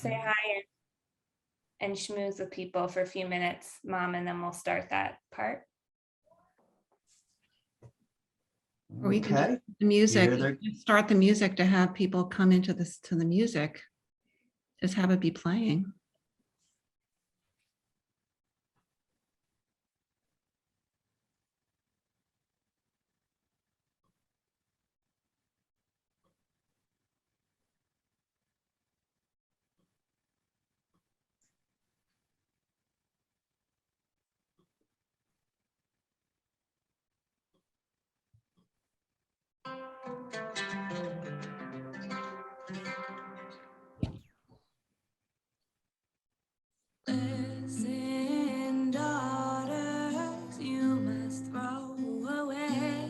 say hi and schmooze with people for a few minutes, Mom, and then we'll start that part. Or we can do the music, start the music to have people come into this, to the music. Just have it be playing. Listen, daughters, you must throw away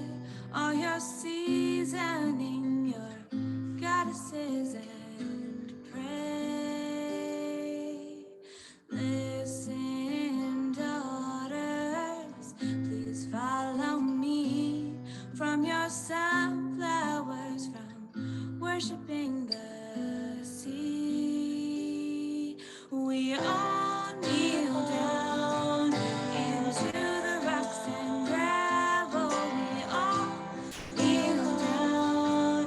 all your seasoning, your goddesses, and pray. Listen, daughters, please follow me from your sunflowers, from worshiping the sea. We all kneel down into the rocks and gravel. We all kneel down,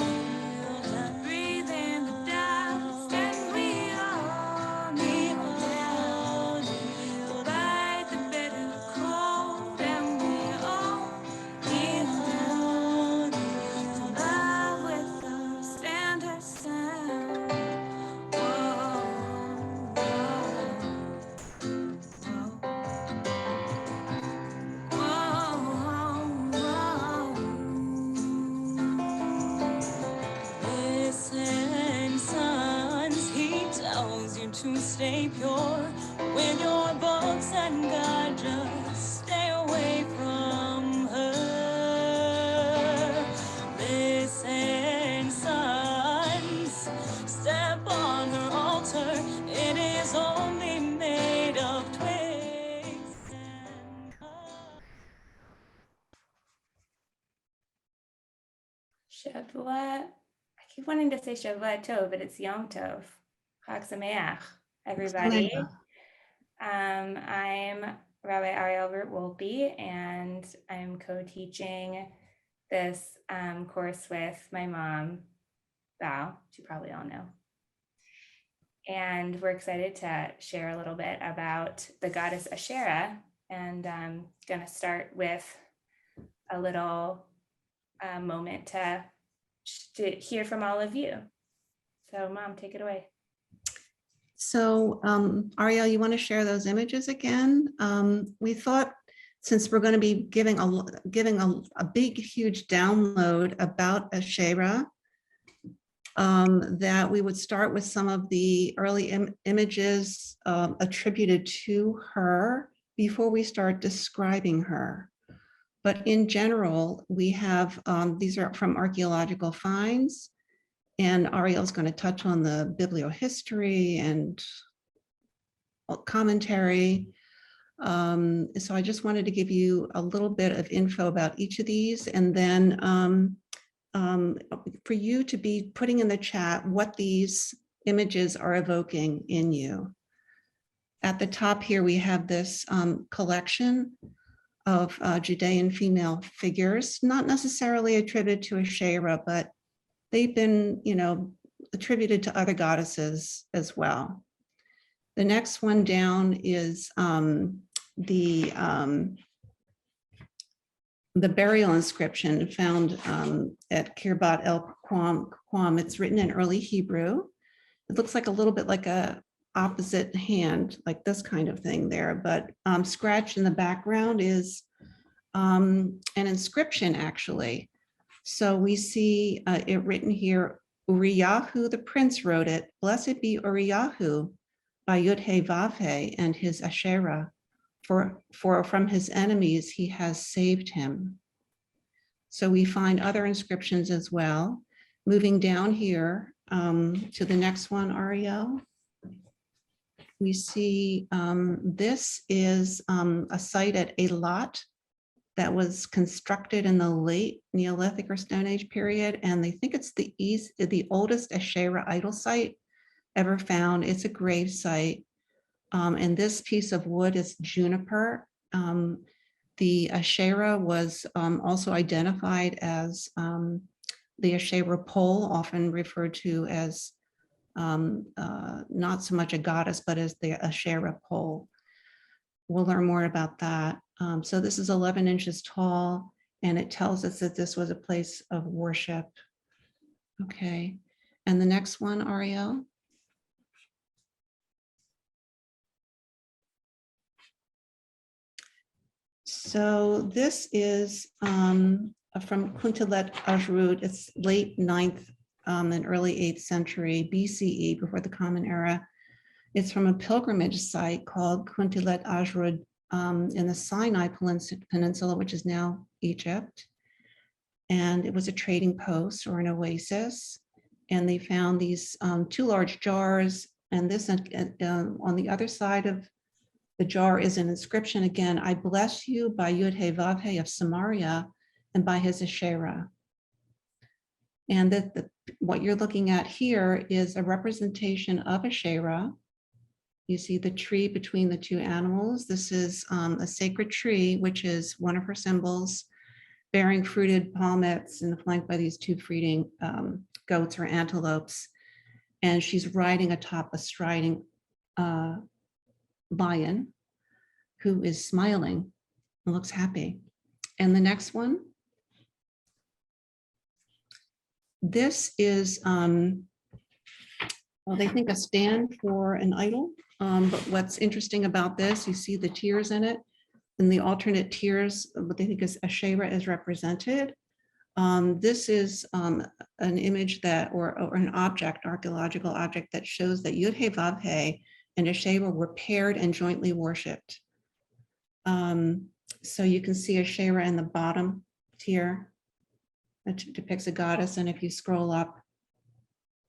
breathe in the dust, and we all kneel down, bite the bitter cold, and we all kneel down to love with our standard sound. Listen, sons, he tells you to stay pure with your books and God, just stay away from her. Listen, sons, step on her altar, it is only made of twigs and Shavuot. I keep wanting to say Shavuot Tov, but it's Yom Tov. Chag Sameach, everybody. I'm Rabbi Ariel Wolpe, and I'm co-teaching this course with my mom, Val, which you probably all know. And we're excited to share a little bit about the goddess Asherah, and I'm going to start with a little moment to hear from all of you. So Mom, take it away. So Ariel, you want to share those images again? We thought, since we're going to be giving a big, huge download about Asherah, that we would start with some of the early images attributed to her before we start describing her. But in general, we have, these are from archaeological finds, and Ariel's going to touch on the bibliohistory and commentary. So I just wanted to give you a little bit of info about each of these, and then for you to be putting in the chat what these images are evoking in you. At the top here, we have this collection of Judean female figures, not necessarily attributed to Asherah, but they've been, attributed to other goddesses as well. The next one down is the burial inscription found at Kirbat El Quam. It's written in early Hebrew. It looks like a little bit like a opposite hand, like this kind of thing there, but scratched in the background is an inscription, actually. So we see it written here, Uriyahu the prince wrote it, blessed be Uriyahu by Yud-He Vav-He and his Asherah, for from his enemies he has saved him. So we find other inscriptions as well. Moving down here to the next one, Ariel. We see this is a site at Eilat that was constructed in the late Neolithic or Stone Age period, and they think it's the oldest Asherah idol site ever found. It's a grave site. And this piece of wood is juniper. The Asherah was also identified as the Asherah pole, often referred to as not so much a goddess, but as the Asherah pole. We'll learn more about that. So this is 11 inches tall, and it tells us that this was a place of worship. Okay, and the next one, Ariel. So this is from Kuntilet Ajrud. It's late 9th and early 8th century BCE, before the Common Era. It's from a pilgrimage site called Kuntilet Ajrud in the Sinai Peninsula, which is now Egypt. And it was a trading post or an oasis. And they found these 2 large jars. And this on the other side of the jar is an inscription again, I bless you by Yud-He Vav-He of Samaria and by his Asherah. And what you're looking at here is a representation of Asherah. You see the tree between the 2 animals. This is a sacred tree, which is one of her symbols, bearing fruited palmettes and flanked by these 2 feeding goats or antelopes. And she's riding atop a striding lion who is smiling and looks happy. And the next one. This is, well, they think a stand for an idol. But what's interesting about this, you see the tears in it, and the alternate tears, what they think is Asherah is represented. This is an image that, or an object, archaeological object that shows that Yud-He Vav-He and Asherah were paired and jointly worshipped. So you can see Asherah in the bottom tier that depicts a goddess. And if you scroll up,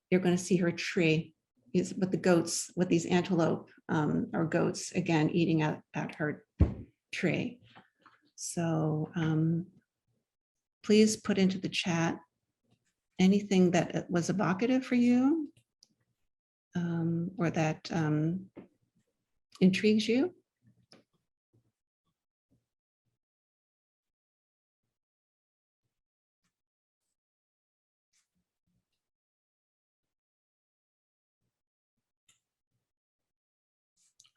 you're going to see her tree is with the goats, with these antelope or goats, again, eating at her tree. So please put into the chat anything that was evocative for you or that intrigues you.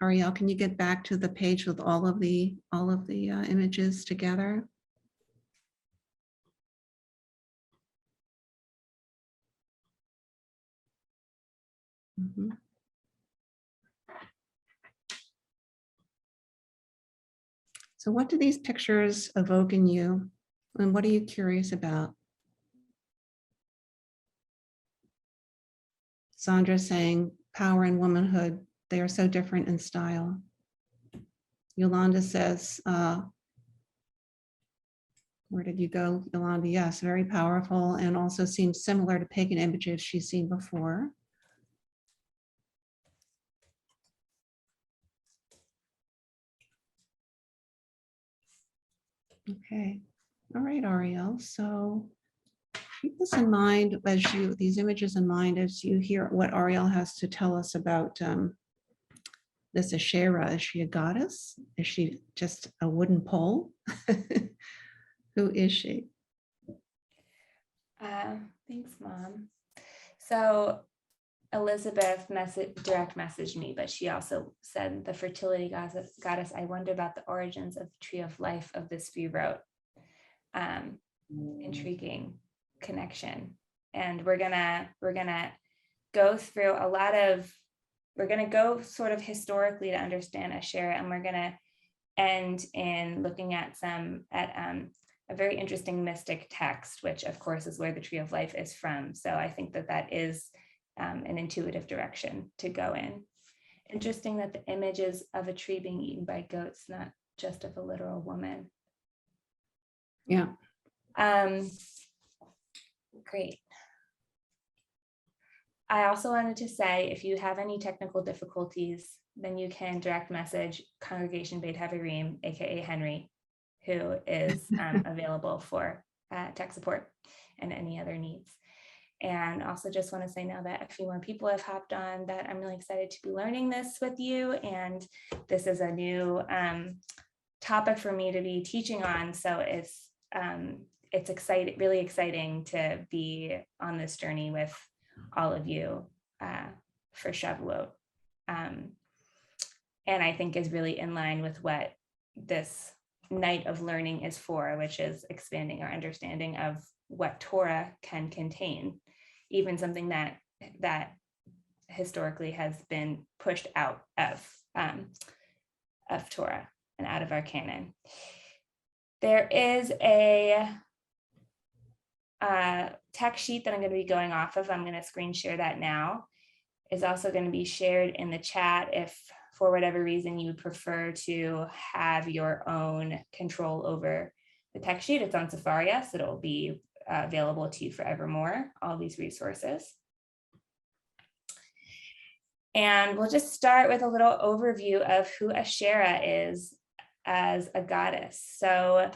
Ariel, can you get back to the page with all of the images together? Mm-hmm. So what do these pictures evoke in you? And what are you curious about? Sandra saying power and womanhood, they are so different in style. Yolanda says, where did you go, Yolanda? Yes, very powerful, and also seems similar to pagan images she's seen before. Okay, all right, Ariel. So keep this in mind as these images in mind as you hear what Ariel has to tell us about this Asherah. Is she a goddess? Is she just a wooden pole? Who is she? Thanks, Mom. So Elizabeth direct messaged me, but she also said, the fertility goddess, I wonder about the origins of the tree of life of this we wrote. Intriguing connection. And we're gonna go through we're gonna go sort of historically to understand Asherah, and we're gonna end in looking at a very interesting mystic text, which of course is where the tree of life is from. So I think that is an intuitive direction to go in. Interesting that the image is of a tree being eaten by goats, not just of a literal woman. Yeah. Great. I also wanted to say, if you have any technical difficulties, then you can direct message Congregation Beit Haverim, aka Henry, who is available for tech support and any other needs. And also just want to say now that a few more people have hopped on, that I'm really excited to be learning this with you. And this is a new topic for me to be teaching on. So it's exciting, really exciting to be on this journey with all of you for Shavuot. And I think is really in line with what this night of learning is for, which is expanding our understanding of what Torah can contain, even something that historically has been pushed out of Torah and out of our canon. There is a text sheet that I'm going to be going off of. I'm going to screen share that now. Is also going to be shared in the chat if for whatever reason you would prefer to have your own control over the text sheet. It's on Sefaria, so it'll be available to you forevermore, all these resources. And we'll just start with a little overview of who Asherah is as a goddess. So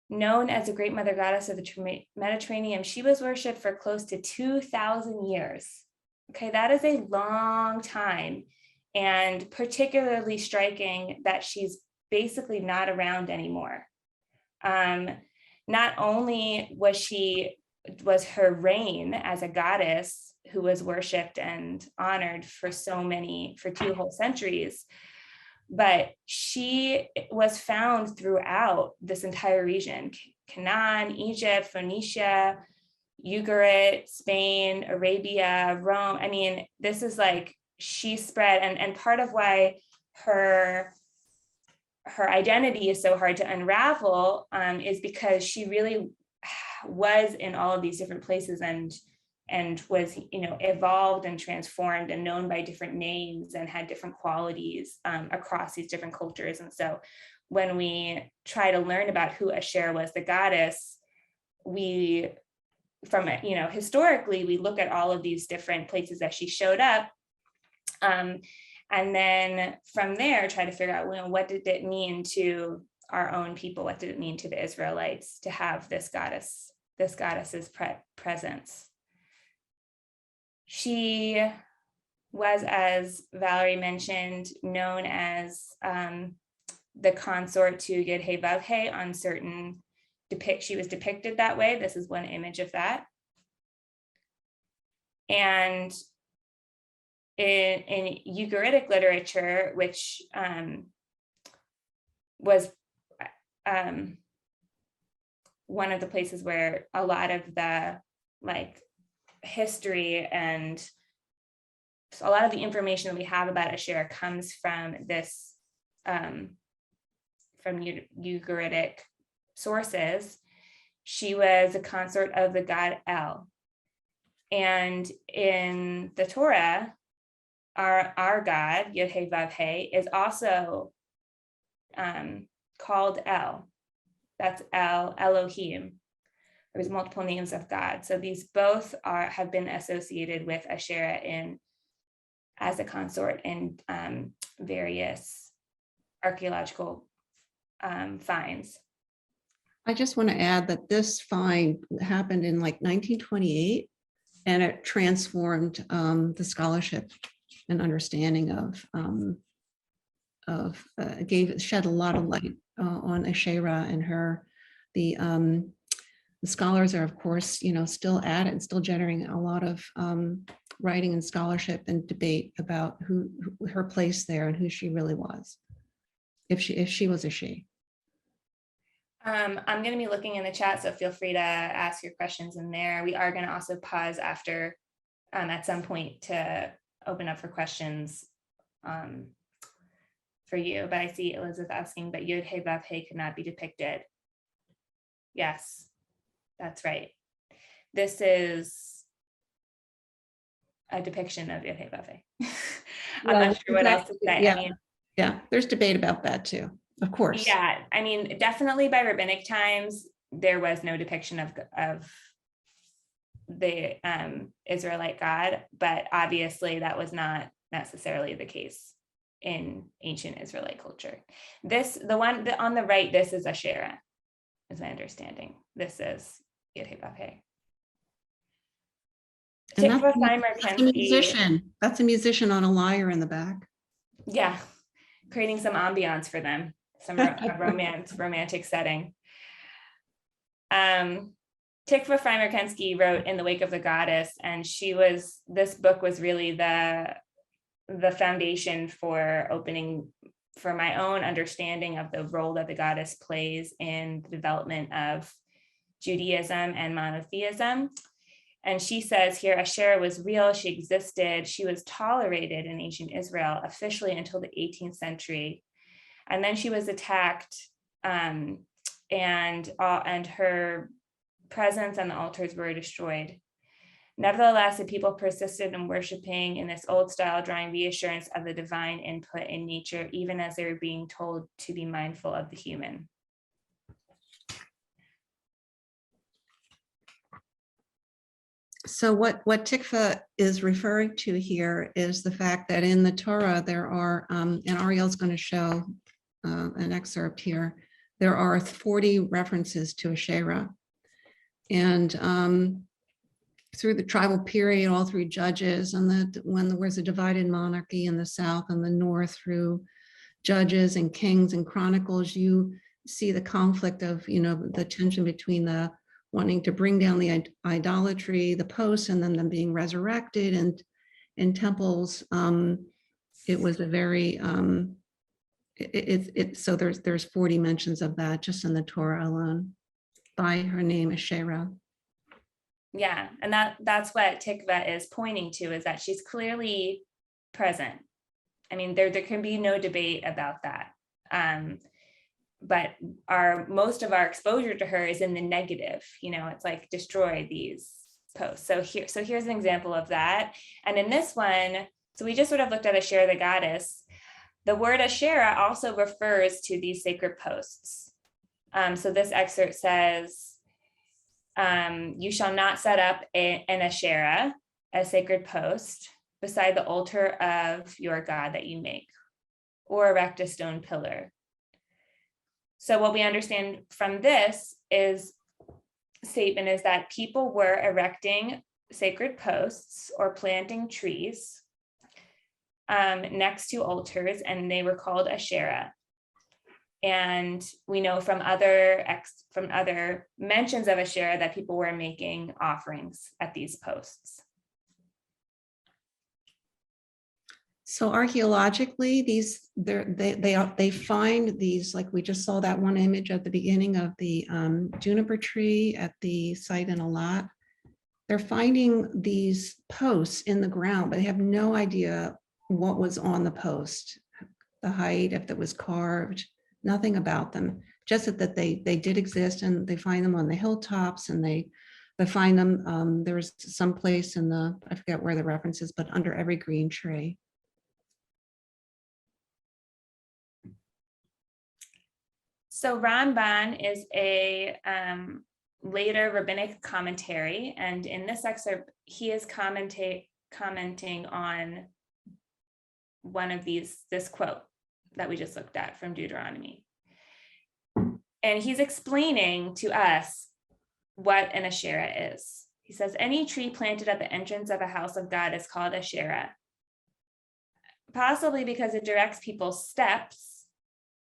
known as the great mother goddess of the Mediterranean, she was worshipped for close to 2,000 years. Okay, that is a long time, and particularly striking that she's basically not around anymore. Not only was her reign as a goddess who was worshipped and honored for 2 whole centuries, but she was found throughout this entire region: Canaan, Egypt, Phoenicia, Ugarit, Spain, Arabia, Rome. I mean, this is like, she spread, and part of why her identity is so hard to unravel is because she really was in all of these different places and was, evolved and transformed and known by different names and had different qualities across these different cultures. And so when we try to learn about who Asherah was, the goddess, historically, we look at all of these different places that she showed up. And then from there, try to figure out, what did it mean to our own people? What did it mean to the Israelites to have this goddess's presence? She was, as Valerie mentioned, known as the consort to Yud-Heh Vav-Heh on certain she was depicted that way. This is one image of that. And in Ugaritic literature, which was one of the places where a lot of the history and a lot of the information that we have about Asherah comes from this, from Ugaritic sources. She was a consort of the god El. And in the Torah, our God, Yud-Heh Vav-Heh, is also called El. That's El, Elohim. There's multiple names of God. So these both have been associated with Asherah as a consort in various archaeological finds. I just want to add that this find happened in 1928, and it transformed the scholarship and understanding shed a lot of light on Asherah and her. The scholars are, of course, still at it and still generating a lot of writing and scholarship and debate about who her place there and who she really was, if she was a she. I'm going to be looking in the chat, so feel free to ask your questions in there. We are going to also pause after at some point to open up for questions for you. But I see Elizabeth asking, but Yud-Heh Vav-Heh could not be depicted. Yes, that's right. This is a depiction of Yud-Heh Vav-Heh. I'm not sure what else to say. Yeah. Yeah, there's debate about that too, of course. Yeah, I mean, definitely by rabbinic times, there was no depiction of the Israelite God, but obviously that was not necessarily the case in ancient Israelite culture. The one on the right, this is Asherah, is my understanding. This is Yud-Heh Vav-Heh. And Tikva that's a Feimer-Kensky, musician. That's a musician on a lyre in the back. yeah, creating some ambiance for them, some romantic setting. Tikva Feimer-Kensky wrote In the Wake of the Goddess, and this book was really the foundation for my own understanding of the role that the goddess plays in the development of Judaism and monotheism. And she says here, Asherah was real, she existed, she was tolerated in ancient Israel officially until the 18th century. And then she was attacked, and her presence and the altars were destroyed. Nevertheless, the people persisted in worshiping in this old style, drawing reassurance of the divine input in nature, even as they were being told to be mindful of the human. So what Tikva is referring to here is the fact that in the Torah there are, and Ariel's going to show an excerpt here, there are 40 references to Asherah. And through the tribal period, all through Judges, and when there was a divided monarchy in the South and the North, through Judges and Kings and Chronicles, you see the conflict of, the tension between the wanting to bring down the idolatry, the posts, and then them being resurrected. And in temples, it was a very, so there's 40 mentions of that just in the Torah alone by her name, Asherah. Yeah, and that's what Tikva is pointing to, is that she's clearly present. I mean, there can be no debate about that. But most of our exposure to her is in the negative. It's like, destroy these posts. So here's an example of that. And in this one, so we just sort of looked at Asherah the goddess. The word Asherah also refers to these sacred posts. So this excerpt says, you shall not set up an Asherah, a sacred post, beside the altar of your God that you make, or erect a stone pillar. So what we understand from this statement is that people were erecting sacred posts or planting trees next to altars, and they were called Asherah. And we know from other mentions of Asherah that people were making offerings at these posts. So archaeologically, they find these, like we just saw that one image at the beginning of the juniper tree at the site in Eilat. They're finding these posts in the ground, but they have no idea what was on the post, the height, if it was carved, nothing about them. Just that they did exist, and they find them on the hilltops, and they find them. There's some place in I forget where the reference is, but under every green tree. So Ramban is a later rabbinic commentary, and in this excerpt, he is commenting on one of this quote that we just looked at from Deuteronomy. And he's explaining to us what an Asherah is. He says, any tree planted at the entrance of a house of God is called Asherah, possibly because it directs people's steps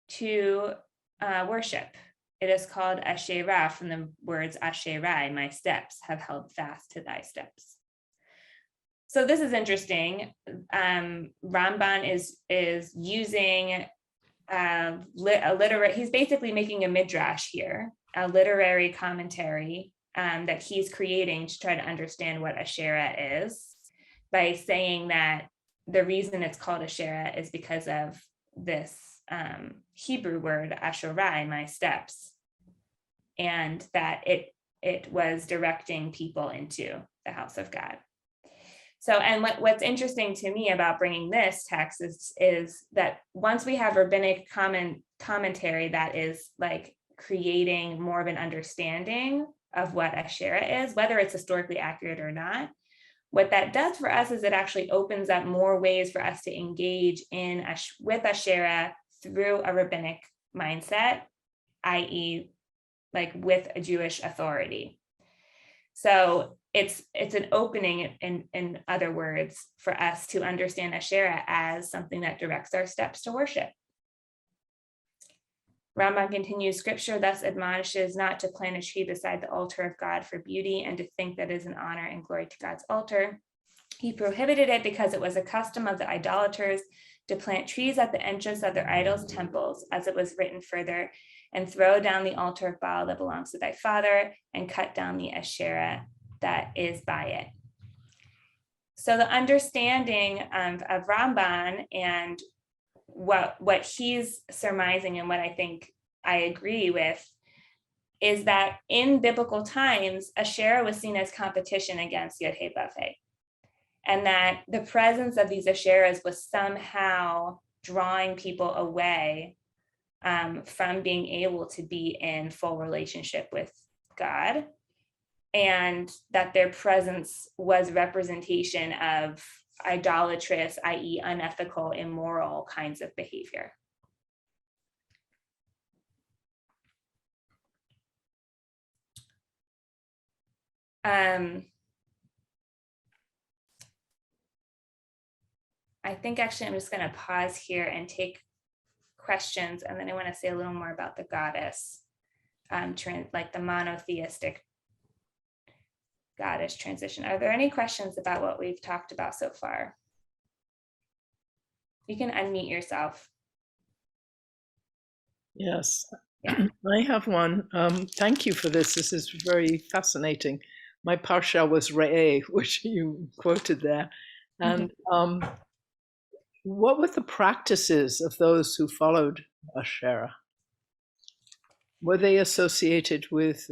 to worship. It is called Asherah from the words Asherai, my steps have held fast to thy steps. So this is interesting. Ramban is using he's basically making a midrash here, a literary commentary that he's creating to try to understand what Asherah is, by saying that the reason it's called Asherah is because of this Hebrew word Asherai, my steps, and that it was directing people into the house of God. So, and what's interesting to me about bringing this text is that once we have rabbinic commentary that is like creating more of an understanding of what Asherah is, whether it's historically accurate or not, what that does for us is it actually opens up more ways for us to engage with Asherah through a rabbinic mindset, i.e., like with a Jewish authority. So it's an opening, in other words, for us to understand Asherah as something that directs our steps to worship. Rambam continues, scripture thus admonishes not to plant a tree beside the altar of God for beauty and to think that is an honor and glory to God's altar. He prohibited it because it was a custom of the idolaters to plant trees at the entrance of their idols' temples, as it was written further, and throw down the altar of Baal that belongs to thy father, and cut down the Asherah that is by it. So the understanding of Ramban and what he's surmising, and what I think I agree with, is that in biblical times, Asherah was seen as competition against Yod-Heh-Vav-Heh, and that the presence of these Asherahs was somehow drawing people away from being able to be in full relationship with God, and that their presence was representation of idolatrous, i.e. unethical, immoral kinds of behavior. I think actually I'm just going to pause here and take questions, and then I want to say a little more about the goddess, like the monotheistic goddess transition. Are there any questions about what we've talked about so far? You can unmute yourself. Yes, Yeah. I have one. Thank you for this. This is very fascinating. My parsha was Re'eh, which you quoted there. And what were the practices of those who followed Asherah? Were they associated with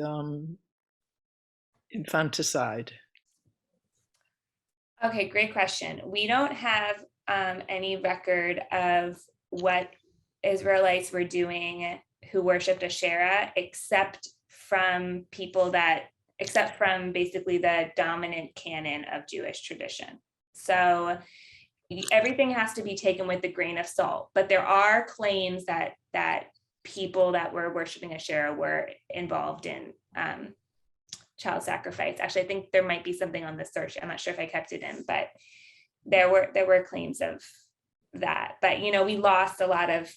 infanticide? Okay, great question. We don't have any record of what Israelites were doing who worshipped Asherah, except from basically the dominant canon of Jewish tradition. So everything has to be taken with a grain of salt, but there are claims that people that were worshiping Asherah were involved in child sacrifice. Actually, I think there might be something on the search. I'm not sure if I kept it in, but there were claims of that. But we lost a lot of,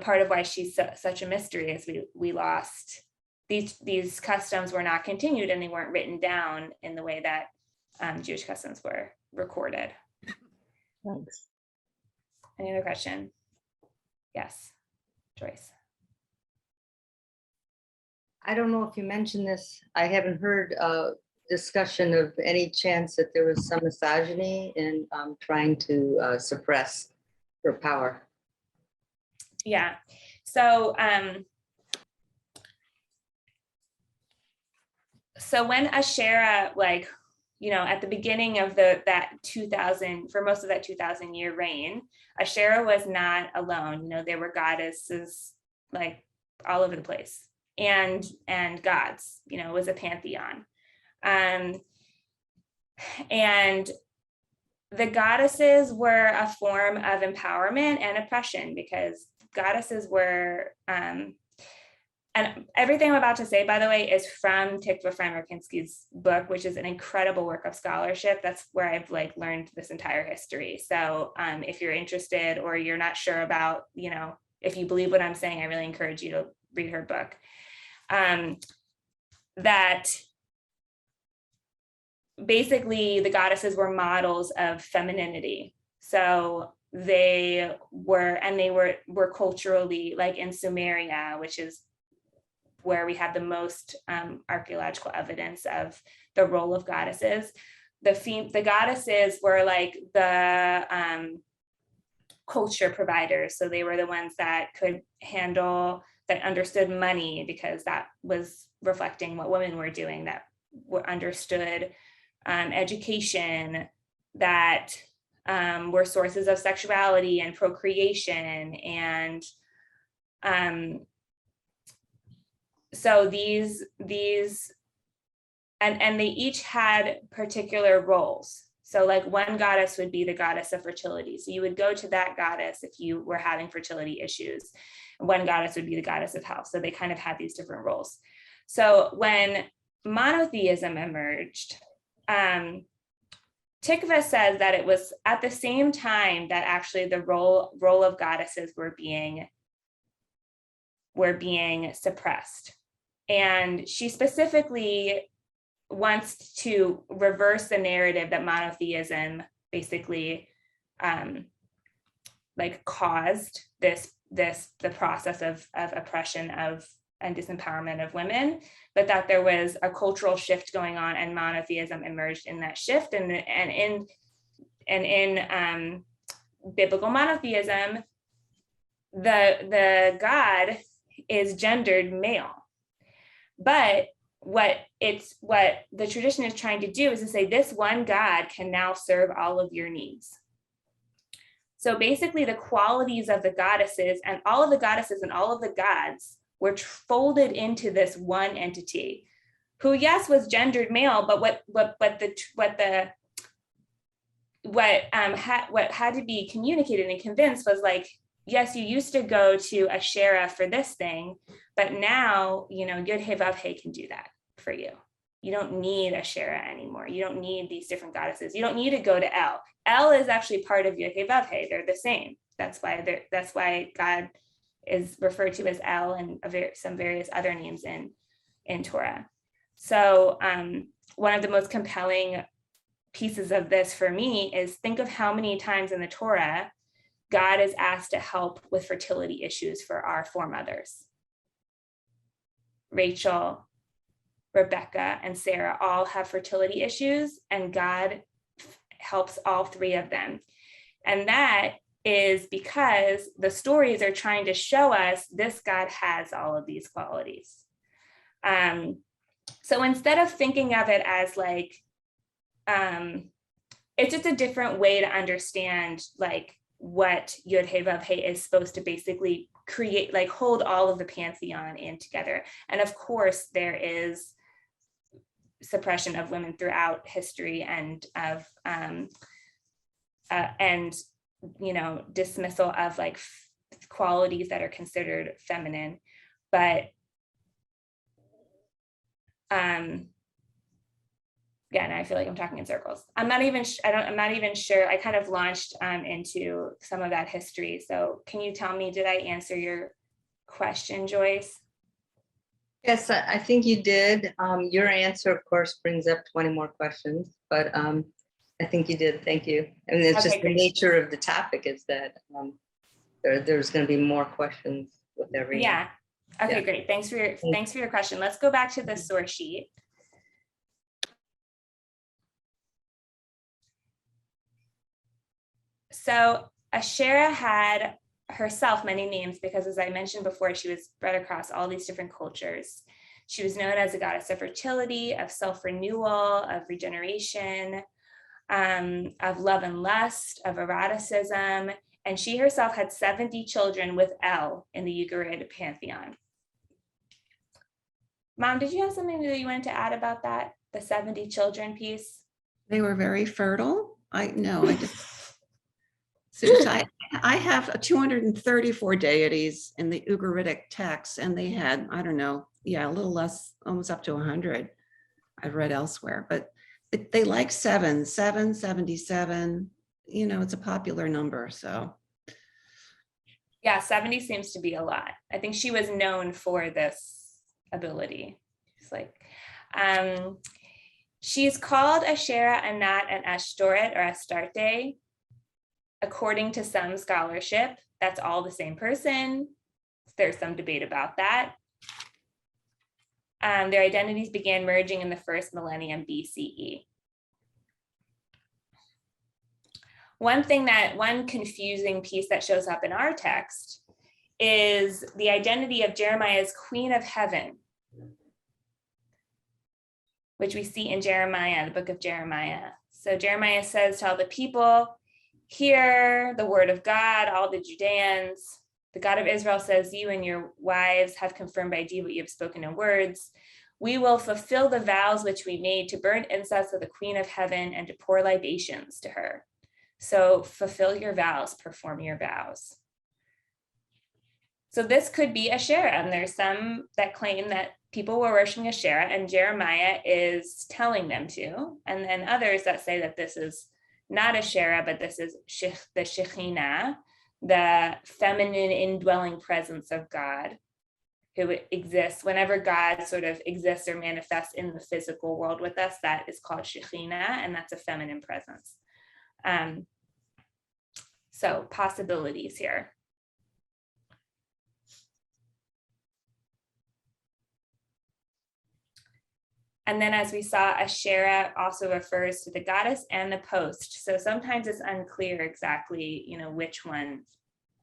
part of why she's such a mystery is we lost these customs were not continued, and they weren't written down in the way that Jewish customs were recorded. Thanks. Any other question? Yes, Joyce. I don't know if you mentioned this. I haven't heard discussion of any chance that there was some misogyny in trying to suppress her power. Yeah. So when Asherah, at the beginning of that 2000, for most of that 2000-year reign, Asherah was not alone. There were goddesses all over the place, and gods. It was a pantheon, and the goddesses were a form of empowerment and oppression, because goddesses were, and everything I'm about to say, by the way, is from Tikva Frymer-Kinsky's book, which is an incredible work of scholarship. That's where I've learned this entire history. So if you're interested, or you're not sure about, if you believe what I'm saying, I really encourage you to read her book. That basically the goddesses were models of femininity. So they were culturally, in Sumeria, which is where we have the most archaeological evidence of the role of goddesses. The goddesses were the culture providers. So they were the ones that could handle, that understood money, because that was reflecting what women were doing, that understood education, that were sources of sexuality and procreation. And so these and they each had particular roles. So one goddess would be the goddess of fertility. So you would go to that goddess if you were having fertility issues. One goddess would be the goddess of health. So they kind of had these different roles. So when monotheism emerged, Tikva says that it was at the same time that actually the role of goddesses were being suppressed. And she specifically wants to reverse the narrative that monotheism basically like caused the process of oppression and disempowerment of women, but that there was a cultural shift going on, and monotheism emerged in that shift. And in biblical monotheism, the God is gendered male. But what the tradition is trying to do is to say this one God can now serve all of your needs. So basically the qualities of the goddesses and all of the goddesses and all of the gods were folded into this one entity, who, yes, was gendered male, but what had to be communicated and convinced was like, yes, you used to go to Asherah for this thing, but now, Yud He Vav He can do that for you. You don't need Asherah anymore. You don't need these different goddesses. You don't need to go to El. El is actually part of Yud He Vav He. They're the same. That's why God is referred to as El and some various other names in Torah. So one of the most compelling pieces of this for me is think of how many times in the Torah God is asked to help with fertility issues for our foremothers. Rachel, Rebecca, and Sarah all have fertility issues, and God helps all three of them. And that is because the stories are trying to show us this God has all of these qualities. So instead of thinking of it as like, it's just a different way to understand like what Yud He Vav He is supposed to basically create, like hold all of the pantheon in together. And of course there is suppression of women throughout history and of dismissal of like qualities that are considered feminine, but again, I feel like I'm talking in circles. I'm not even sure. I kind of launched into some of that history. So can you tell me, did I answer your question, Joyce? Yes, I think you did. Your answer, of course, brings up 20 more questions, but I think you did. Thank you. And it's just the nature of the topic is that there's going to be more questions with every. Yeah. Okay, great. Thanks for your question. Let's go back to the source sheet. So Asherah had herself many names because, as I mentioned before, she was spread across all these different cultures. She was known as a goddess of fertility, of self-renewal, of regeneration, of love and lust, of eroticism, and she herself had 70 children with El in the Ugaritic pantheon. Mom, did you have something that you wanted to add about that, the 70 children piece? They were very fertile. Since I have 234 deities in the Ugaritic text, and they had, I don't know, a little less, almost up to 100. I've read elsewhere, but they like 77. It's a popular number, so. Yeah, 70 seems to be a lot. I think she was known for this ability. It's like, she's called Asherah, Anat, and Ashtoret or Astarte. According to some scholarship, that's all the same person. There's some debate about that. Their identities began merging in the first millennium BCE. One confusing piece that shows up in our text is the identity of Jeremiah as Queen of Heaven, which we see in Jeremiah, the book of Jeremiah. So Jeremiah says to all the people, hear the word of God, all the Judeans. The God of Israel says, you and your wives have confirmed by deed what you have spoken in words. We will fulfill the vows which we made to burn incense to the Queen of Heaven and to pour libations to her. So fulfill your vows, perform your vows. So this could be Asherah, and there's some that claim that people were worshiping Asherah, and Jeremiah is telling them to. And then others that say that this is not Asherah, but this is the Shekhinah, the feminine indwelling presence of God, who exists whenever God sort of exists or manifests in the physical world with us. That is called Shekhinah, and that's a feminine presence. So possibilities here. And then as we saw, Asherah also refers to the goddess and the post. So sometimes it's unclear exactly, which one,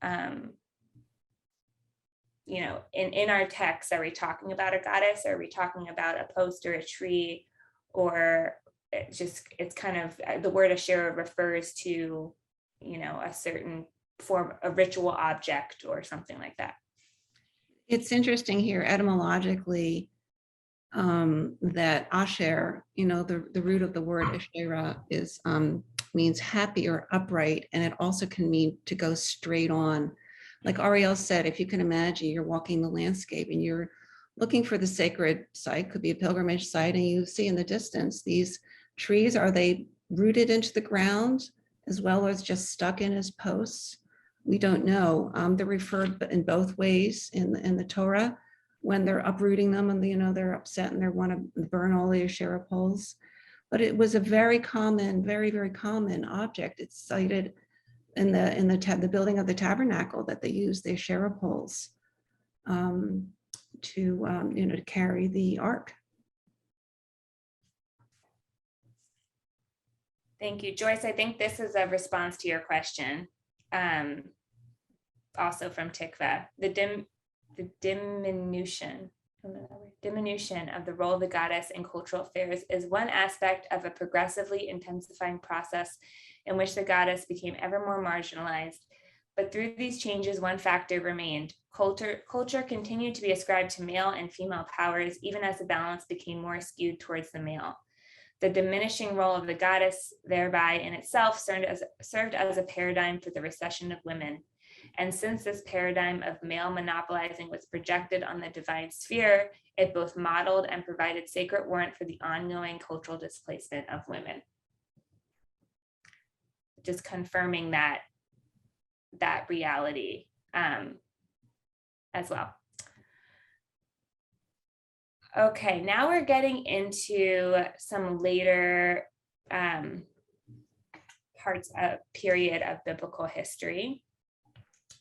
in our text, are we talking about a goddess? Are we talking about a post or a tree? Or it's kind of, the word Asherah refers to, a certain form, a ritual object or something like that. It's interesting here etymologically, that Asher, the root of the word Asherah is means happy or upright, and it also can mean to go straight on. Like Ariel said, if you can imagine, you're walking the landscape and you're looking for the sacred site, could be a pilgrimage site, and you see in the distance these trees. Are they rooted into the ground as well as just stuck in as posts? We don't know. They're referred in both ways in the Torah, when they're uprooting them and they're upset and they want to burn all the Asherah poles. But it was a very common, very, very common object. It's cited in the building of the tabernacle, that they used the Asherah poles to carry the ark. Thank you, Joyce. I think this is a response to your question, also from Tikva. The diminution of the role of the goddess in cultural affairs is one aspect of a progressively intensifying process in which the goddess became ever more marginalized. But through these changes, one factor remained. Culture continued to be ascribed to male and female powers, even as the balance became more skewed towards the male. The diminishing role of the goddess thereby in itself served as a paradigm for the recession of women. And since this paradigm of male monopolizing was projected on the divine sphere, it both modeled and provided sacred warrant for the ongoing cultural displacement of women. Just confirming that reality as well. Okay, now we're getting into some later period of biblical history.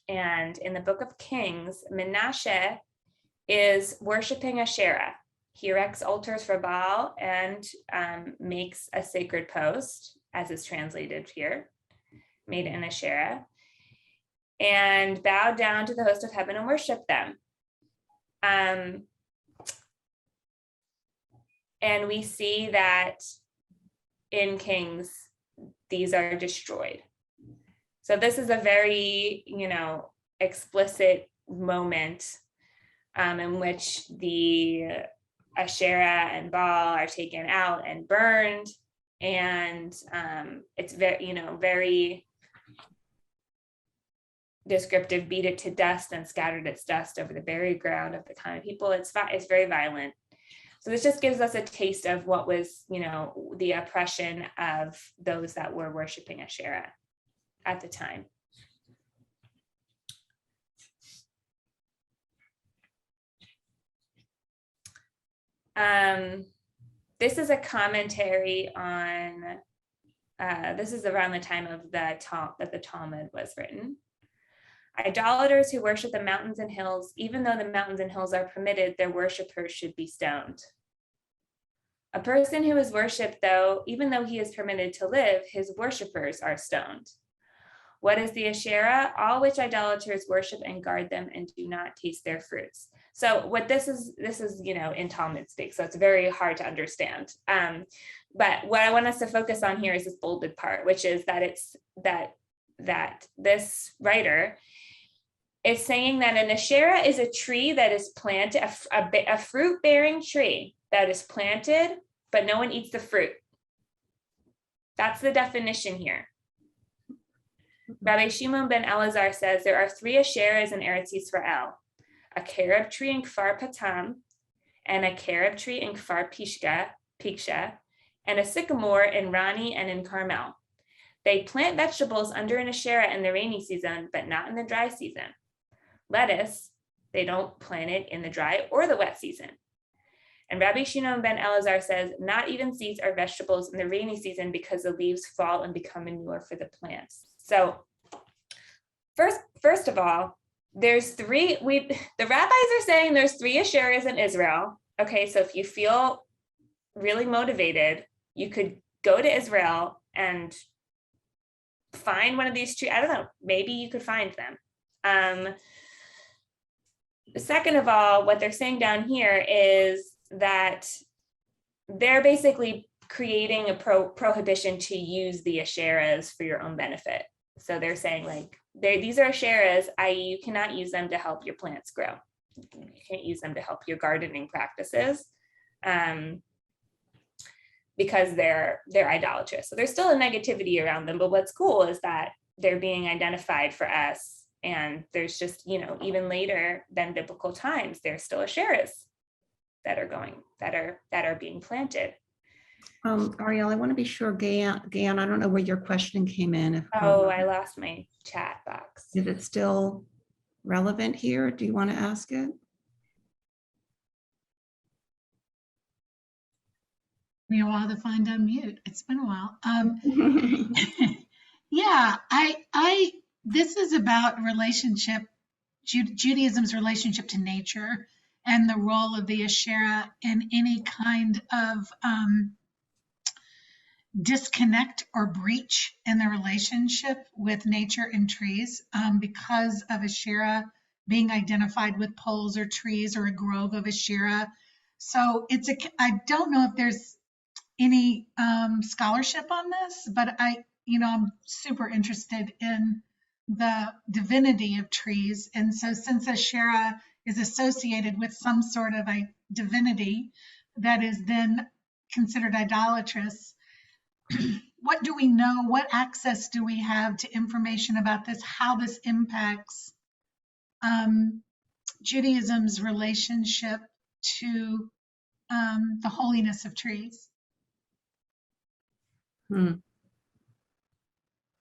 And in the book of Kings, Menashe is worshiping Asherah. He erects altars for Baal and makes a sacred post, as is translated here, made in Asherah, and bowed down to the host of heaven and worship them. And we see that in Kings, these are destroyed. So this is a very, explicit moment in which the Asherah and Baal are taken out and burned. And it's very descriptive, beat it to dust and scattered its dust over the buried ground of the common people. It's very violent. So this just gives us a taste of what was, the oppression of those that were worshiping Asherah at the time. This is a commentary on, this is around the time of that the Talmud was written. Idolaters who worship the mountains and hills, even though the mountains and hills are permitted, their worshipers should be stoned. A person who is worshipped, though, even though he is permitted to live, his worshipers are stoned. What is the Asherah? All which idolaters worship and guard them and do not taste their fruits. So what this is, in Talmud speak, so it's very hard to understand. But what I want us to focus on here is this bolded part, which is that this writer is saying that an Asherah is a tree that is planted, a fruit-bearing tree that is planted, but no one eats the fruit. That's the definition here. Rabbi Shimon ben Elazar says there are 3 Asherahs in Eretz Yisrael: a carob tree in Kfar Patam, and a carob tree in Kfar Piksha, and a sycamore in Rani and in Carmel. They plant vegetables under an Asherah in the rainy season, but not in the dry season. Lettuce, they don't plant it in the dry or the wet season. And Rabbi Shimon ben Elazar says, not even seeds are vegetables in the rainy season because the leaves fall and become manure for the plants. So first of all, there's three, the rabbis are saying there's 3 Asherahs in Israel. Okay, so if you feel really motivated, you could go to Israel and find one of these trees. I don't know, maybe you could find them. Second of all, what they're saying down here is that they're basically creating a prohibition to use the Asherahs for your own benefit. So they're saying like, these are Asherahs, i.e. you cannot use them to help your plants grow. You can't use them to help your gardening practices because they're idolatrous. So there's still a negativity around them, but what's cool is that they're being identified for us. And there's just, even later than biblical times, there's still Asherahs that are being planted. Ariel, I want to be sure, Gayan, I don't know where your question came in. If, I lost my chat box. is it still relevant here? Do you want to ask it? Me a while to find unmute. It's been a while. Yeah, this is about Judaism's relationship to nature and the role of the Asherah in any kind of disconnect or breach in the relationship with nature and trees because of Asherah being identified with poles or trees or a grove of Asherah. So I don't know if there's any scholarship on this, but I'm super interested in the divinity of trees. And so since Asherah is associated with some sort of a divinity that is then considered idolatrous, what do we know? What access do we have to information about this? How this impacts Judaism's relationship to the holiness of trees?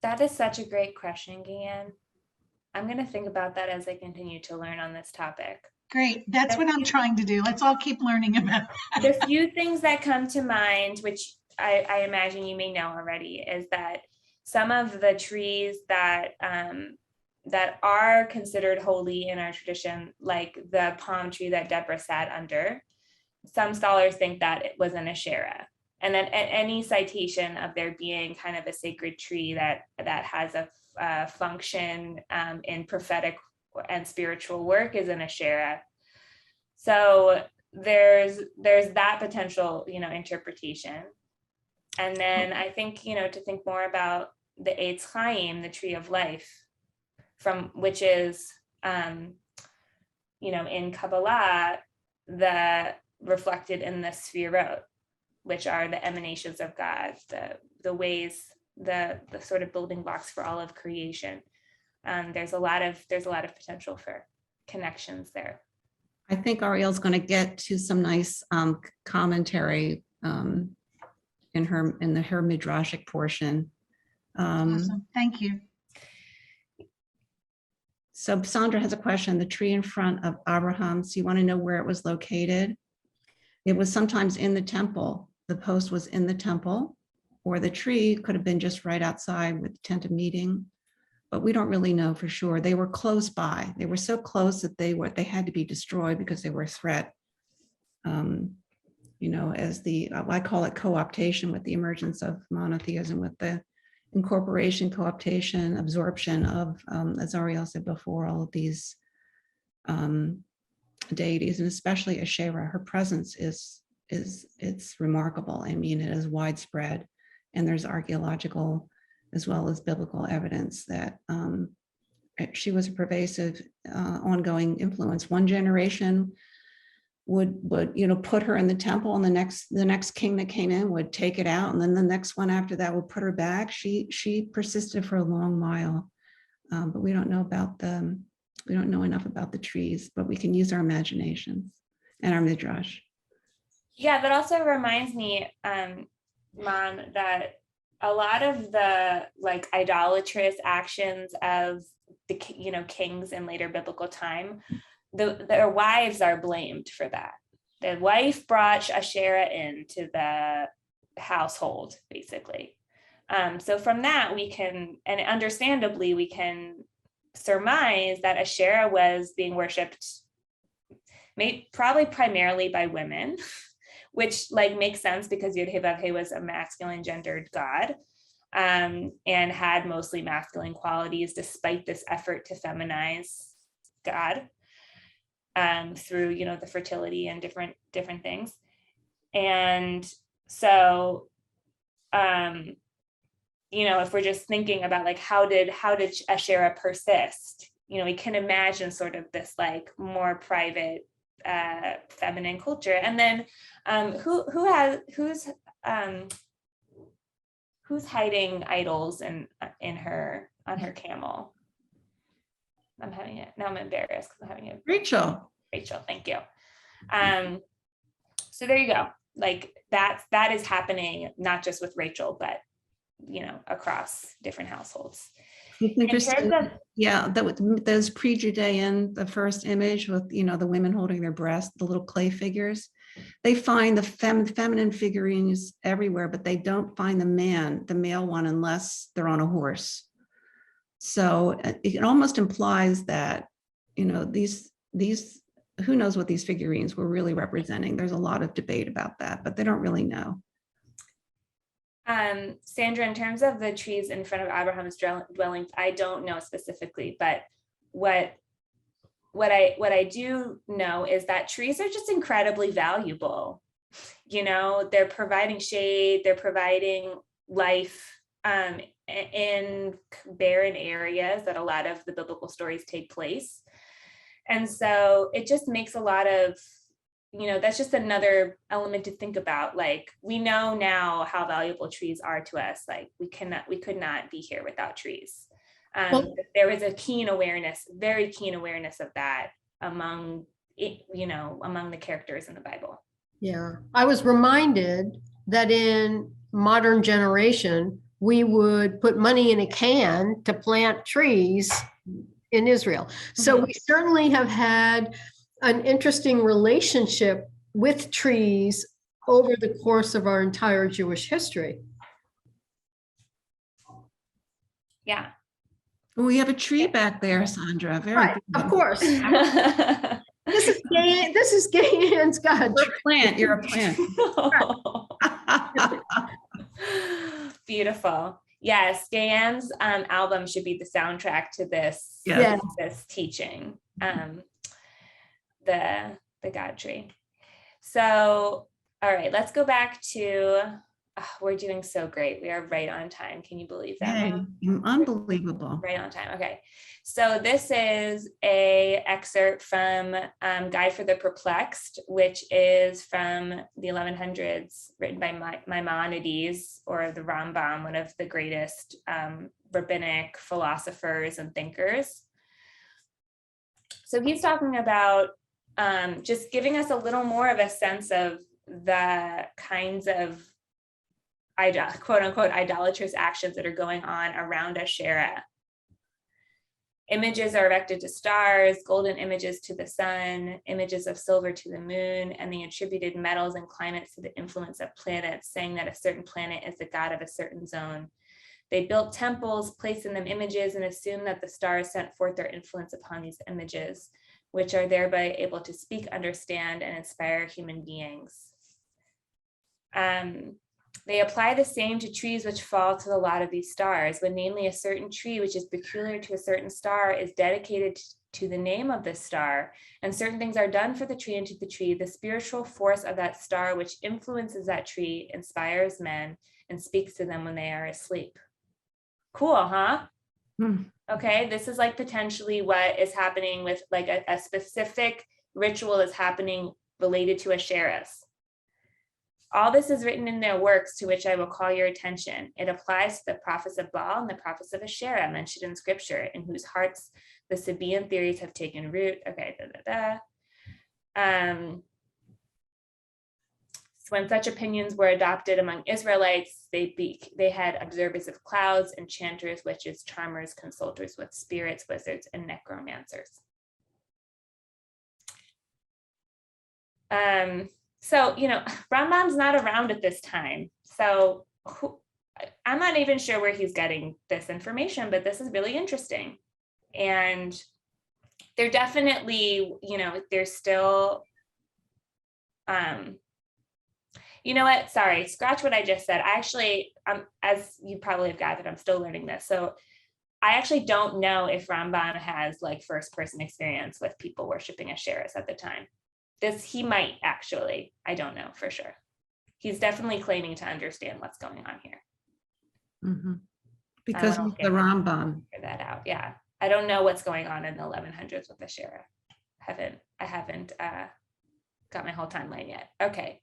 That is such a great question, Gayan. I'm going to think about that as I continue to learn on this topic. Great. That's what I'm trying to do. Let's all keep learning about that. The few things that come to mind, which I imagine you may know already, is that some of the trees that are considered holy in our tradition, like the palm tree that Deborah sat under, some scholars think that it was an Asherah. And then any citation of there being kind of a sacred tree that has a function in prophetic and spiritual work is an Asherah. So there's that potential, interpretation. And then I think, to think more about the Eitz Chaim, the tree of life, which is, in Kabbalah, reflected in the Sfirot, which are the emanations of God, the ways, the sort of building blocks for all of creation. There's a lot of potential for connections there. I think Ariel's going to get to some nice commentary in her midrashic portion. Awesome. Thank you. So Sandra has a question. The tree in front of Abraham, so you want to know where it was located? It was sometimes in the temple. The post was in the temple, or the tree could have been just right outside with the tent of meeting, but we don't really know for sure. They were close by. They were so close that they had to be destroyed because they were a threat. As I call it co-optation, with the emergence of monotheism, with the incorporation, co-optation, absorption of, as Ariel said before, all of these deities, and especially Asherah. Her presence it's remarkable. I mean, it is widespread, and there's archaeological as well as biblical evidence that she was a pervasive, ongoing influence. One generation would put her in the temple, and the next king that came in would take it out, and then the next one after that would put her back. She persisted for a long while, but we don't know enough about the trees, but we can use our imaginations and our midrash. Yeah, that also reminds me, Mom, that a lot of the like idolatrous actions of the kings in later biblical time, their wives are blamed for that. The wife brought Asherah into the household, basically. So from that we can, and understandably, we can surmise that Asherah was being worshipped, probably primarily by women, which like makes sense because Yud-Heh-Vav-Heh was a masculine gendered god, and had mostly masculine qualities despite this effort to feminize God, through the fertility and different things. And so if we're just thinking about like how did Asherah persist, we can imagine sort of this like more private feminine culture. And then who's hiding idols on her camel? I'm embarrassed because I'm having it. Rachel, thank you. So there you go. Like that is happening not just with Rachel, but across different households. it's interesting. Those pre-Judean, the first image with the women holding their breasts, the little clay figures, they find the feminine figurines everywhere, but they don't find the male one, unless they're on a horse. So it almost implies that these who knows what these figurines were really representing. There's a lot of debate about that, but they don't really know. Sandra, in terms of the trees in front of Abraham's dwelling, I don't know specifically, but what I do know is that trees are just incredibly valuable. They're providing shade, they're providing life in barren areas that a lot of the biblical stories take place. And so it just makes a lot of, that's just another element to think about. Like, we know now how valuable trees are to us. Like, we could not be here without trees. There was a very keen awareness of that among the characters in the Bible. Yeah, I was reminded that in modern generation, we would put money in a can to plant trees in Israel. So we certainly have had an interesting relationship with trees over the course of our entire Jewish history. Yeah. Well, we have a tree back there, Sandra. Very right, good. Of course. This is Gay Ann's God. You're a plant. Beautiful. Yes, Gay Ann's album should be the soundtrack to this, this teaching, the God tree. So, all right, let's go back to, we're doing so great. We are right on time. Can you believe that? Hey, unbelievable. Right on time. Okay. So this is a excerpt from Guide for the Perplexed, which is from the 1100s, written by Maimonides, or the Rambam, one of the greatest rabbinic philosophers and thinkers. So he's talking about just giving us a little more of a sense of the kinds of quote unquote idolatrous actions that are going on around Asherah. Images are erected to stars, golden images to the sun, images of silver to the moon, and they attributed metals and climates to the influence of planets, saying that a certain planet is the god of a certain zone. They built temples, placed in them images, and assumed that the stars sent forth their influence upon these images, which are thereby able to speak, understand, and inspire human beings. They apply the same to trees which fall to the lot of these stars, when namely a certain tree which is peculiar to a certain star is dedicated to the name of this star, and certain things are done for the tree and to the tree. The spiritual force of that star which influences that tree inspires men and speaks to them when they are asleep. Cool, huh? Okay, this is like potentially what is happening with like a specific ritual is happening related to Asherahs. All this is written in their works, to which I will call your attention. It applies to the prophets of Baal and the prophets of Asherah mentioned in scripture, in whose hearts the Sabaean theories have taken root. Okay, When such opinions were adopted among Israelites, they had observers of clouds, enchanters, witches, charmers, consulters with spirits, wizards, and necromancers. So, Rambam's not around at this time. So I'm not even sure where he's getting this information, but this is really interesting. And they're definitely, there's still, you know what? Sorry, scratch what I just said. I actually, as you probably have gathered, I'm still learning this. So I actually don't know if Rambam has like first person experience with people worshiping Asherahs at the time. He might actually, I don't know for sure. He's definitely claiming to understand what's going on here. Mm-hmm. Because of the Rambam. Figure that out, yeah. I don't know what's going on in the 1100s with Asherah. I haven't got my whole timeline yet. Okay.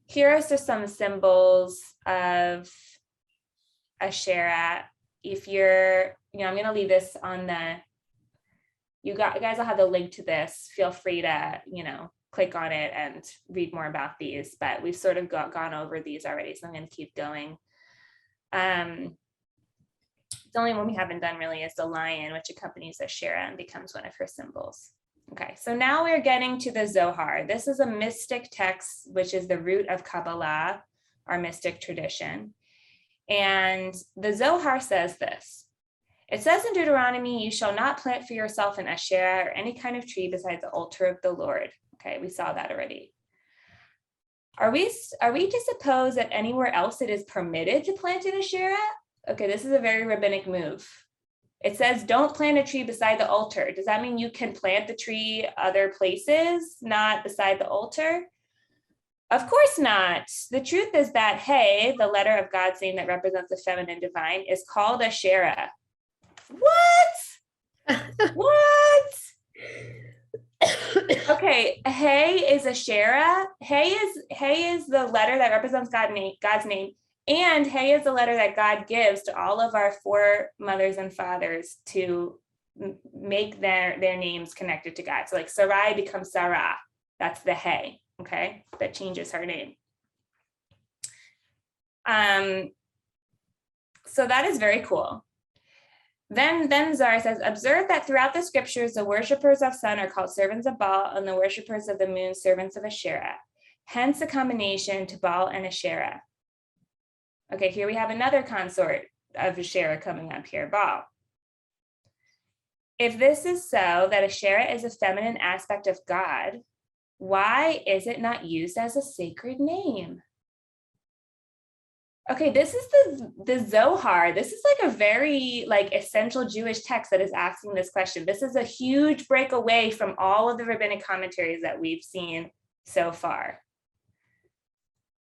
Here are just some symbols of Asherah. If you're, I'm going to leave this on the, you guys will have the link to this. Feel free to, click on it and read more about these, but we've sort of gone over these already, so I'm going to keep going. The only one we haven't done really is the lion, which accompanies Asherah and becomes one of her symbols. Okay, so now we're getting to the Zohar. This is a mystic text, which is the root of Kabbalah, our mystic tradition. And the Zohar says this. It says in Deuteronomy, you shall not plant for yourself an Asherah or any kind of tree besides the altar of the Lord. Okay, we saw that already. Are we to suppose that anywhere else it is permitted to plant an Asherah? Okay, this is a very rabbinic move. It says, don't plant a tree beside the altar. Does that mean you can plant the tree other places, not beside the altar? Of course not. The truth is that Hey, the letter of God's name that represents the feminine divine, is called Asherah. What? What? Okay, Hey is Asherah. Hey is the letter that represents God's name. And Hey is the letter that God gives to all of our foremothers and fathers to make their names connected to God. So like Sarai becomes Sarah. That's the Hey, okay? That changes her name. So that is very cool. Then Zohar says, observe that throughout the scriptures, the worshippers of sun are called servants of Baal and the worshippers of the moon, servants of Asherah. Hence the combination to Baal and Asherah. Okay, here we have another consort of Asherah coming up here, Baal. If this is so, that Asherah is a feminine aspect of God, why is it not used as a sacred name? Okay, this is the Zohar. This is like a very essential Jewish text that is asking this question. This is a huge break away from all of the rabbinic commentaries that we've seen so far.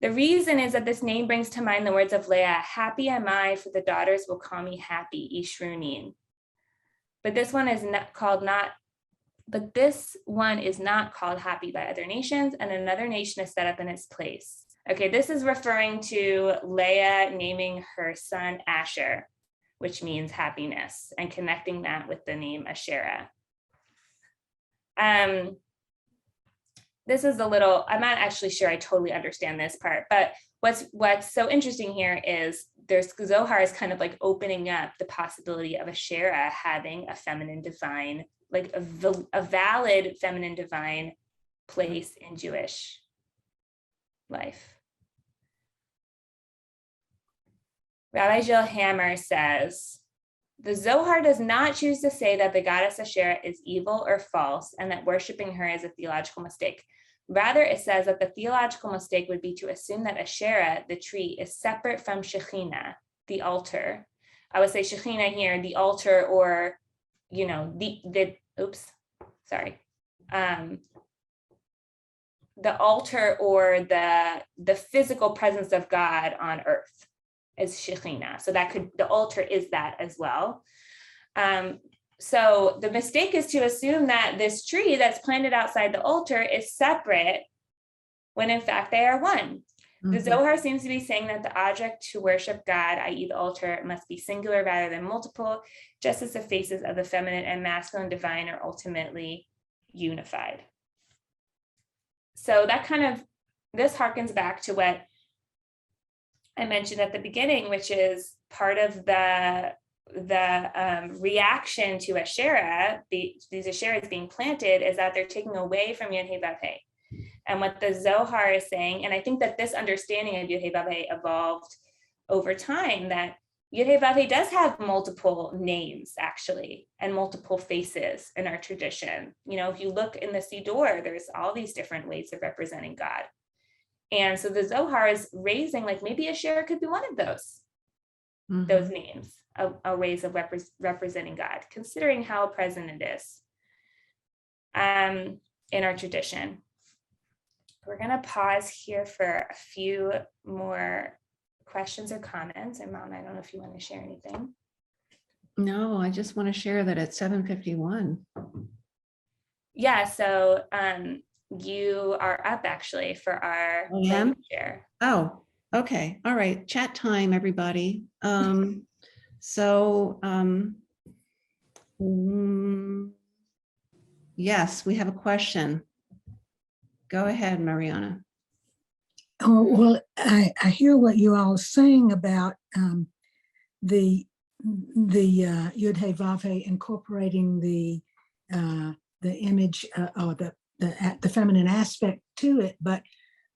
The reason is that this name brings to mind the words of Leah, happy am I, for the daughters will call me happy, Ishrunin. But this one is not called happy by other nations, and another nation is set up in its place. Okay, this is referring to Leah naming her son Asher, which means happiness, and connecting that with the name Asherah. This is I'm not actually sure I totally understand this part, but what's so interesting here is Zohar is kind of like opening up the possibility of Asherah having a feminine divine, like a valid feminine divine place in Jewish life. Rabbi Jill Hammer says, the Zohar does not choose to say that the goddess Asherah is evil or false and that worshiping her is a theological mistake. Rather, it says that the theological mistake would be to assume that Asherah, the tree, is separate from Shekhinah, the altar. I would say Shekhinah here, the altar, or, the altar or the physical presence of God on earth is Shekhinah. So the altar is that as well. So the mistake is to assume that this tree that's planted outside the altar is separate when in fact they are one. The Zohar seems to be saying that the object to worship God, i.e. the altar, must be singular rather than multiple, just as the faces of the feminine and masculine divine are ultimately unified. so that kind of, this harkens back to what I mentioned at the beginning, which is part of the reaction to Asherah, these Asherahs being planted, is that they're taking away from Yud Hey Vav Hey. And what the Zohar is saying, and I think that this understanding of Yud Hey Vav Hey evolved over time, that Yud Hey Vav Hey does have multiple names, actually, and multiple faces in our tradition. You know, if you look in the Siddur, there's all these different ways of representing God. And so the Zohar is raising, like, maybe Asherah could be one of those names, of ways of representing God, considering how present it is in our tradition. We're going to pause here for a few more questions or comments. And Mom, I don't know if you want to share anything. No, I just want to share that at 7:51. Yeah, so you are up actually for our share. Oh, okay. All right. Chat time, everybody. Yes, we have a question. Go ahead, Mariana. Oh, well, I hear what you all are saying about the Yud Hey Vav Hey incorporating the image or the feminine aspect to it, but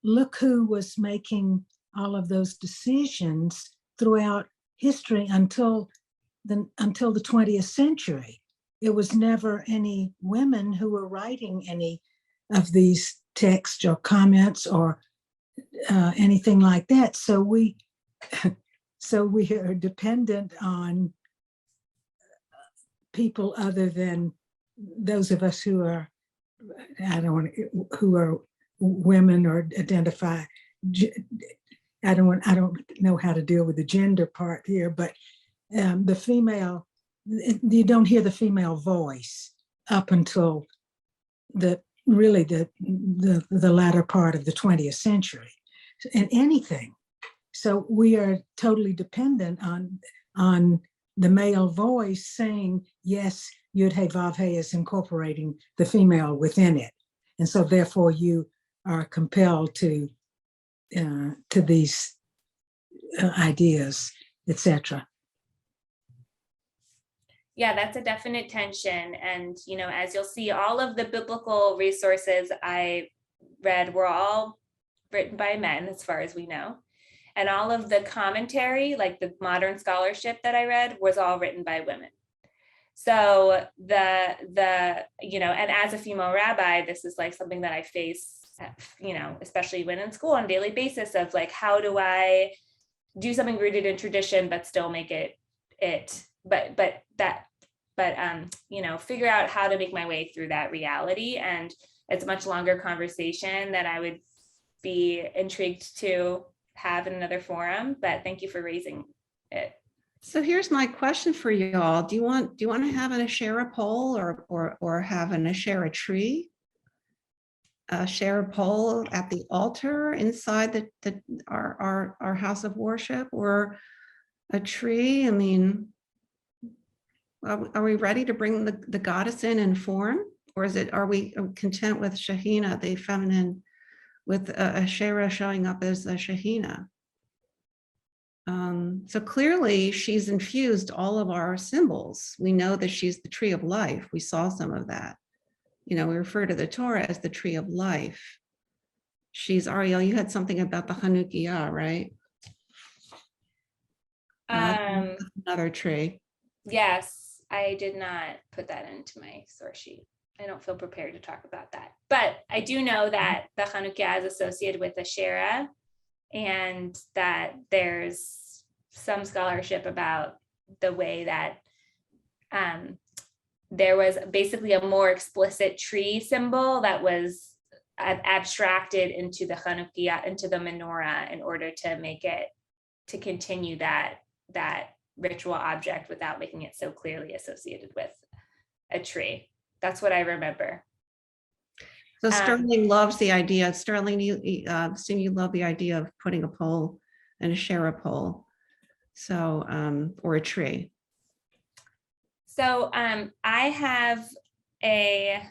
look who was making all of those decisions throughout history until the 20th century. It was never any women who were writing any of these texts or comments or anything like that. So we are dependent on people other than those of us who are, who are women or identify. I don't know how to deal with the gender part here, but the female, you don't hear the female voice up until the latter part of the 20th century in anything. So we are totally dependent on the male voice saying, yes, Yud Hey Vav Hey is incorporating the female within it. And so therefore you are compelled to these ideas, etc. Yeah, that's a definite tension. And, you know, as you'll see, all of the biblical resources I read were all written by men, as far as we know. And all of the commentary, like the modern scholarship that I read, was all written by women. So you know, and as a female rabbi, this is like something that I face, you know, especially when in school on a daily basis, of like, how do I do something rooted in tradition, but still make it, you know, figure out how to make my way through that reality. And it's a much longer conversation that I would be intrigued to have in another forum, but thank you for raising it. So here's my question for you all. Do you want to have an Asherah pole or have an Asherah tree? Asherah pole at the altar inside our house of worship, or a tree? I mean, are we ready to bring the goddess in form, or are we content with Shekhinah, the feminine, with Asherah showing up as a Shekhinah? So clearly she's infused all of our symbols. We know that she's the tree of life. We saw some of that. You know, we refer to the Torah as the tree of life. She's, Ariel, you had something about the Chanukiah, right? Another tree. Yes, I did not put that into my source sheet. I don't feel prepared to talk about that. But I do know that the Chanukiah is associated with Asherah, and that there's some scholarship about the way that there was basically a more explicit tree symbol that was abstracted into the Chanukiah, into the menorah, in order to make it, to continue that ritual object without making it so clearly associated with a tree. That's what I remember. So Sterling loves the idea. Sterling, you love the idea of putting a pole, and a Asherah pole, so or a tree. So I have a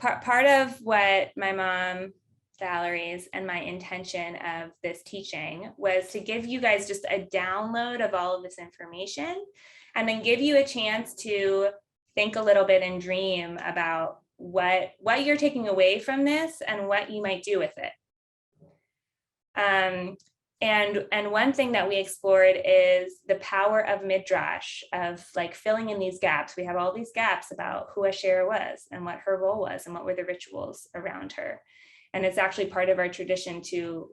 part of what my mom, Valerie's, and my intention of this teaching was to give you guys just a download of all of this information, and then give you a chance to think a little bit and dream about what you're taking away from this and what you might do with it. And one thing that we explored is the power of midrash, of like filling in these gaps. We have all these gaps about who Asherah was and what her role was and what were the rituals around her. And it's actually part of our tradition to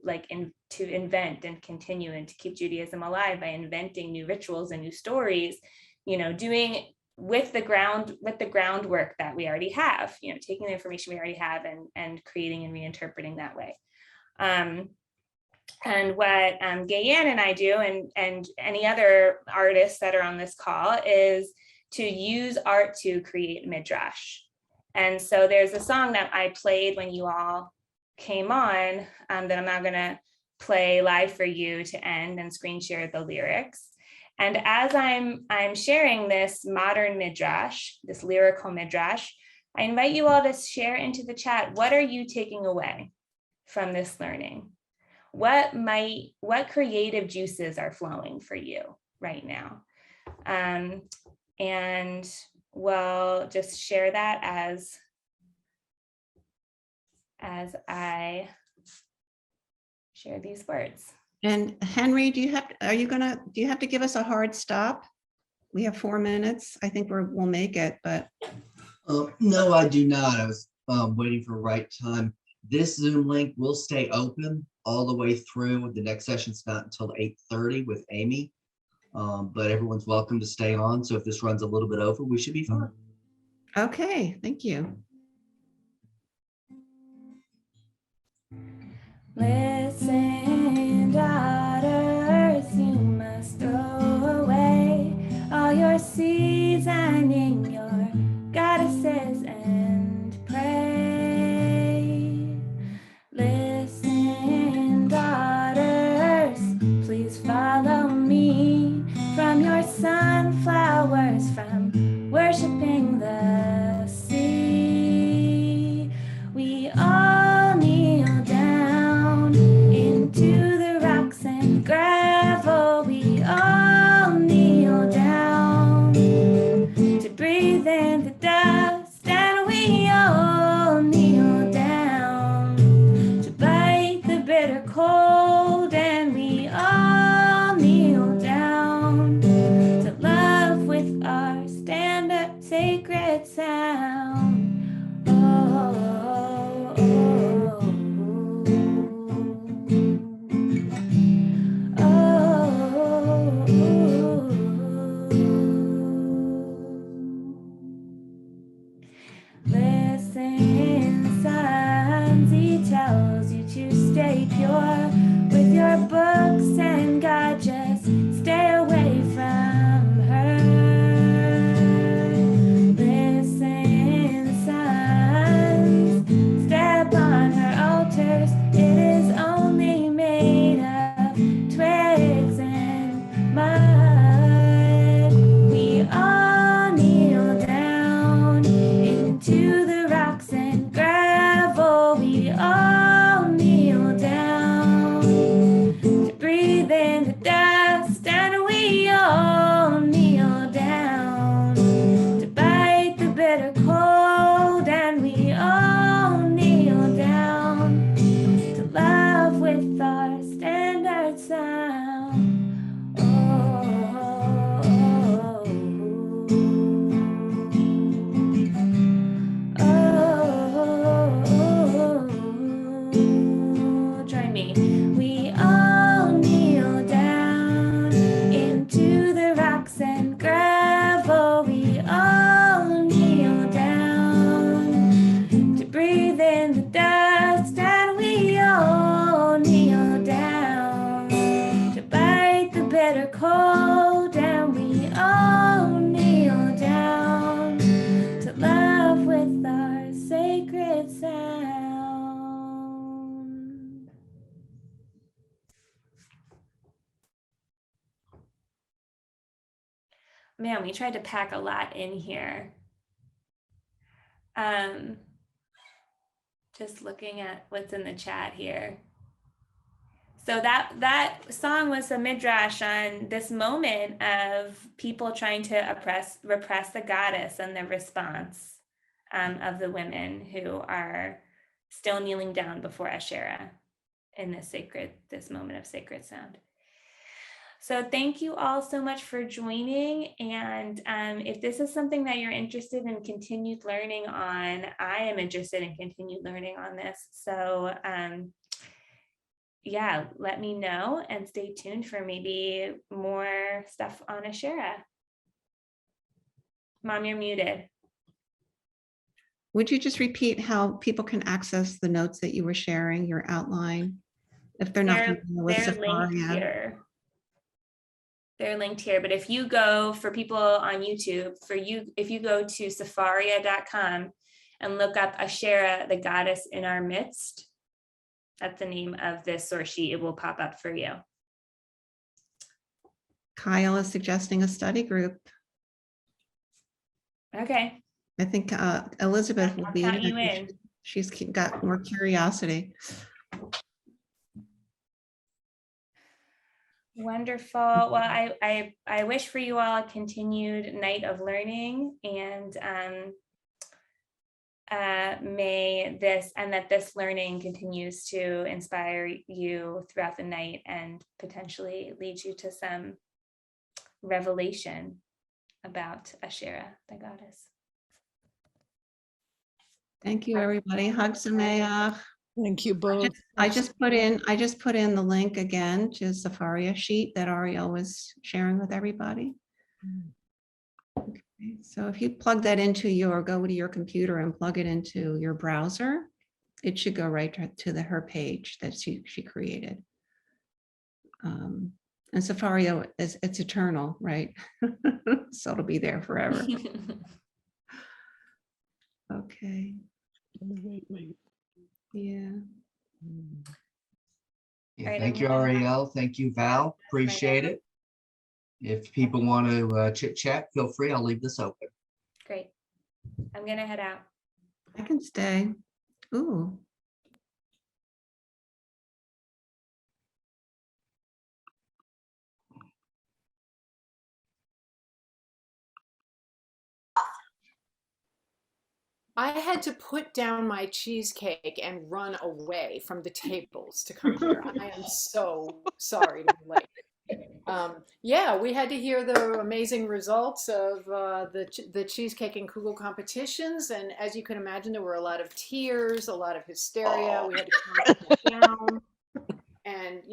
to invent and continue and to keep Judaism alive by inventing new rituals and new stories, doing with the groundwork that we already have, taking the information we already have and creating and reinterpreting that way. And what Gayan and I do, and any other artists that are on this call, is to use art to create midrash. And so there's a song that I played when you all came on that I'm now going to play live for you to end and screen share the lyrics. And as I'm sharing this modern midrash, this lyrical midrash, I invite you all to share into the chat, what are you taking away from this learning? What creative juices are flowing for you right now? And we'll just share that as I share these words. And Henry, do you have to give us a hard stop? We have 4 minutes. I think we'll make it, but. No, I do not. I was waiting for the right time. This Zoom link will stay open all the way through. The next session's not until 8:30 with Amy, but everyone's welcome to stay on. So if this runs a little bit over, we should be fine. Okay, thank you. Listen, daughters, you must throw away all your seasoning, your goddesses, and pray. Listen, daughters, please follow me from your sunflowers, from worshiping the sea. We all kneel down into the rocks and gravel. We all kneel down to breathe in the dust, and we all kneel down to bite the bitter cold, and we all kneel down to love with our standard sacred sound. Listen, sons, he tells you to stay pure with your books, and God, just stay away from her. Listen, sons, step on her altars. It is only made of twigs and mud. We all kneel down into the rocks and gravel. We all kneel down to breathe in the dust, and we all kneel down to bite the bitter cold, and we all kneel down to love with our standard sound. Join me. We all kneel down into the rocks and gravel. We all kneel down to breathe in the dust, and we all kneel down to bite the bitter cold, and we all kneel down to love with our sacred sound. Man, we tried to pack a lot in here. Just looking at what's in the chat here. So that song was a midrash on this moment of people trying to repress the goddess and the response of the women who are still kneeling down before Asherah in this moment of sacred sound. So thank you all so much for joining. And if this is something that you're interested in continued learning on, I am interested in continued learning on this. So yeah, let me know and stay tuned for maybe more stuff on Asherah. Mom, you're muted. Would you just repeat how people can access the notes that you were sharing, your outline, if they're not familiar with They're linked Sefaria? here. They're linked here, but if you go, for people on YouTube, if you go to sefaria.com and look up Asherah, the goddess in our midst, that's the name of this source sheet, it will pop up for you. Kyle is suggesting a study group. Okay. I think Elizabeth will I'll be. count you in. She's got more curiosity. Wonderful. Well, I wish for you all a continued night of learning, and that this learning continues to inspire you throughout the night and potentially lead you to some revelation about Asherah, the goddess. Thank you, everybody. Hag Sameach. Thank you both. I just put in the link again to Sefaria sheet that Ariel was sharing with everybody. Okay, so if you plug that into go to your computer and plug it into your browser, it should go right to her page that she created. And Sefaria it's eternal, right? So it'll be there forever. Okay. Wait. Yeah. Yeah, Right, thank you, I'm gonna- Ariel. Thank you, Val. Appreciate it. If people want to chit chat, feel free. I'll leave this open. Great. I'm gonna head out. I can stay. Ooh. I had to put down my cheesecake and run away from the tables to come here. I am so sorry to be late. Yeah, we had to hear the amazing results of the cheesecake and kugel competitions, and as you can imagine, there were a lot of tears, a lot of hysteria. We had to calm people down, and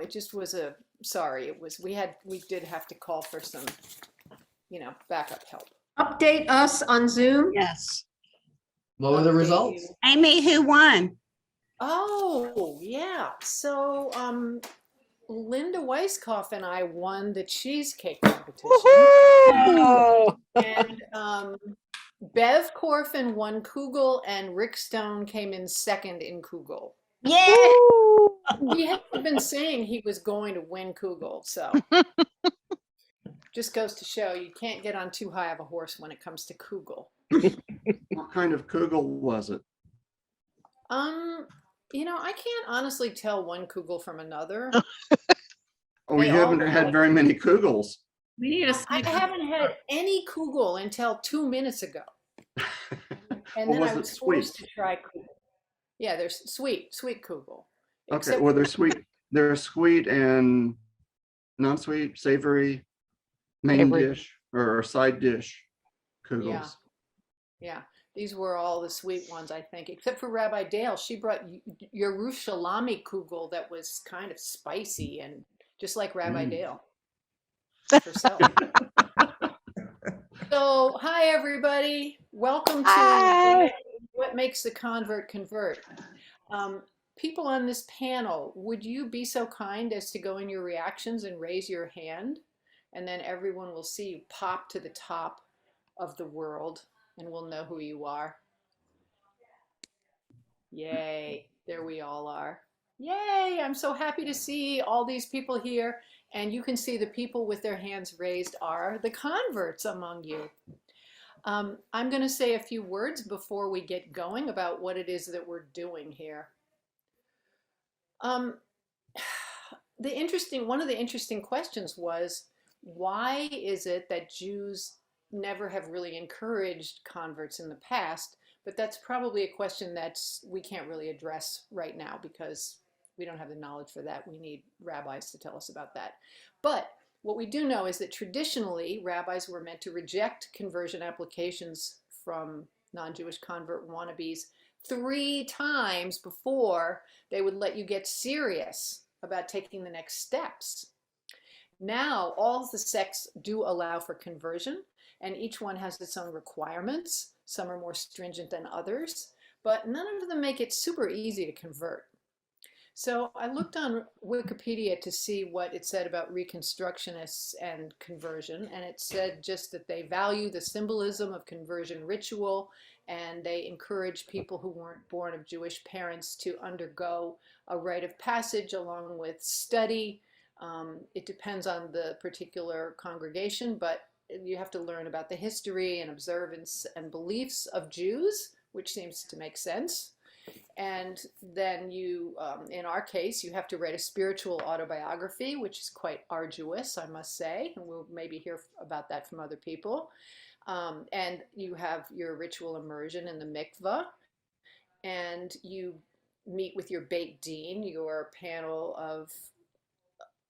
it just was we did have to call for some, backup help. Update us on Zoom. Yes. What were the results? Amy, who won? Oh, yeah. So, Linda Weisskopf and I won the cheesecake competition. Woohoo! And Bev Corfin won Kugel, and Rick Stone came in second in Kugel. Yeah. He had been saying he was going to win Kugel, so just goes to show you can't get on too high of a horse when it comes to Kugel. What kind of kugel was it? I can't honestly tell one Kugel from another. We They all haven't look had like- very many kugels. We need a I haven't had any Kugel until 2 minutes ago. And Well, then was I it was forced sweet? to try Kugel. Yeah, there's sweet Kugel. Okay, Except well, they're sweet. They're sweet and non-sweet, savory, main Savory. dish or side dish kugels. Yeah, these were all the sweet ones, I think, except for Rabbi Dale. She brought Yerushalmi Kugel that was kind of spicy and just like Rabbi Dale herself. So, hi everybody. Welcome to Hi. What Makes the Convert Convert. People on this panel, would you be so kind as to go in your reactions and raise your hand? And then everyone will see you pop to the top of the world and we'll know who you are. Yay, there we all are. Yay, I'm so happy to see all these people here. And you can see the people with their hands raised are the converts among you. I'm going to say a few words before we get going about what it is that we're doing here. Um, one of the interesting questions was, why is it that Jews never have really encouraged converts in the past? But that's probably a question we can't really address right now because we don't have the knowledge for that. We need rabbis to tell us about that. But what we do know is that traditionally rabbis were meant to reject conversion applications from non-Jewish convert wannabes 3 times before they would let you get serious about taking the next steps. Now, all the sects do allow for conversion, and each one has its own requirements. Some are more stringent than others, but none of them make it super easy to convert. So I looked on Wikipedia to see what it said about Reconstructionists and conversion, and it said just that they value the symbolism of conversion ritual, and they encourage people who weren't born of Jewish parents to undergo a rite of passage along with study. It depends on the particular congregation, but you have to learn about the history and observance and beliefs of Jews, which seems to make sense. And then you, in our case, you have to write a spiritual autobiography, which is quite arduous, I must say, and we'll maybe hear about that from other people. And you have your ritual immersion in the mikveh, and you meet with your Beit Din, your panel of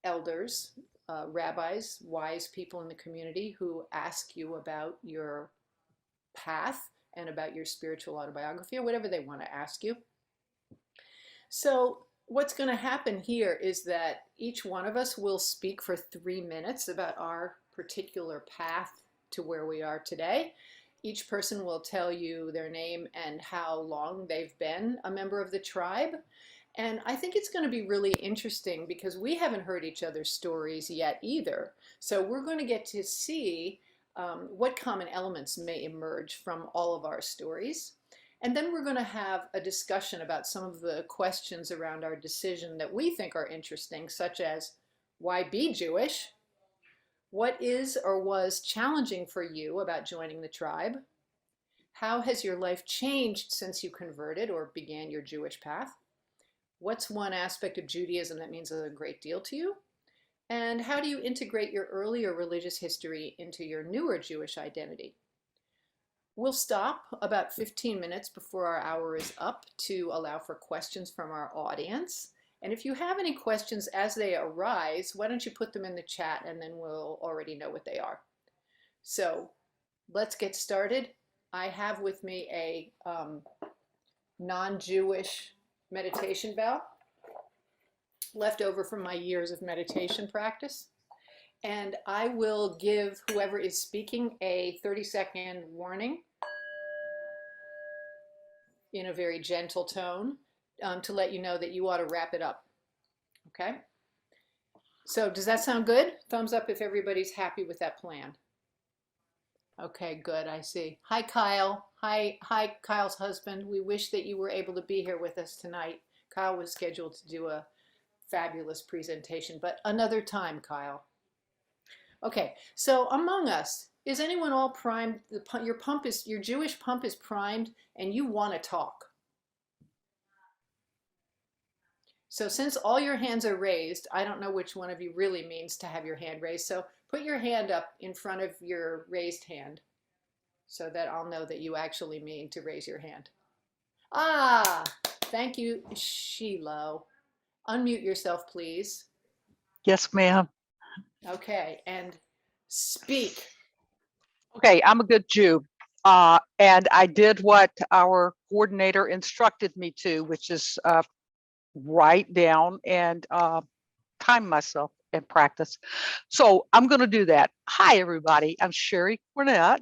elders, rabbis, wise people in the community who ask you about your path and about your spiritual autobiography or whatever they want to ask you. So what's going to happen here is that each one of us will speak for 3 minutes about our particular path to where we are today. Each person will tell you their name and how long they've been a member of the tribe. And I think it's going to be really interesting because we haven't heard each other's stories yet either. So we're going to get to see what common elements may emerge from all of our stories. And then we're going to have a discussion about some of the questions around our decision that we think are interesting, such as, why be Jewish? What is or was challenging for you about joining the tribe? How has your life changed since you converted or began your Jewish path? What's one aspect of Judaism that means a great deal to you? And how do you integrate your earlier religious history into your newer Jewish identity? We'll stop about 15 minutes before our hour is up to allow for questions from our audience. And if you have any questions as they arise, why don't you put them in the chat and then we'll already know what they are. So let's get started. I have with me a non-Jewish meditation bell left over from my years of meditation practice. And I will give whoever is speaking a 30-second warning in a very gentle tone to let you know that you ought to wrap it up. Okay? So does that sound good? Thumbs up if everybody's happy with that plan. Okay, good, I see. Hi, Kyle. Hi, Kyle's husband. We wish that you were able to be here with us tonight. Kyle was scheduled to do a fabulous presentation, but another time, Kyle. Okay, so among us, is anyone all primed? Your Jewish pump is primed and you want to talk. So since all your hands are raised, I don't know which one of you really means to have your hand raised. So put your hand up in front of your raised hand so that I'll know that you actually mean to raise your hand. Ah, thank you, Shiloh. Unmute yourself, please. Yes, ma'am. Okay, and speak. Okay, I'm a good Jew. And I did what our coordinator instructed me to, which is write down and time myself and practice. So I'm going to do that. Hi, everybody. I'm Sherry Cornett,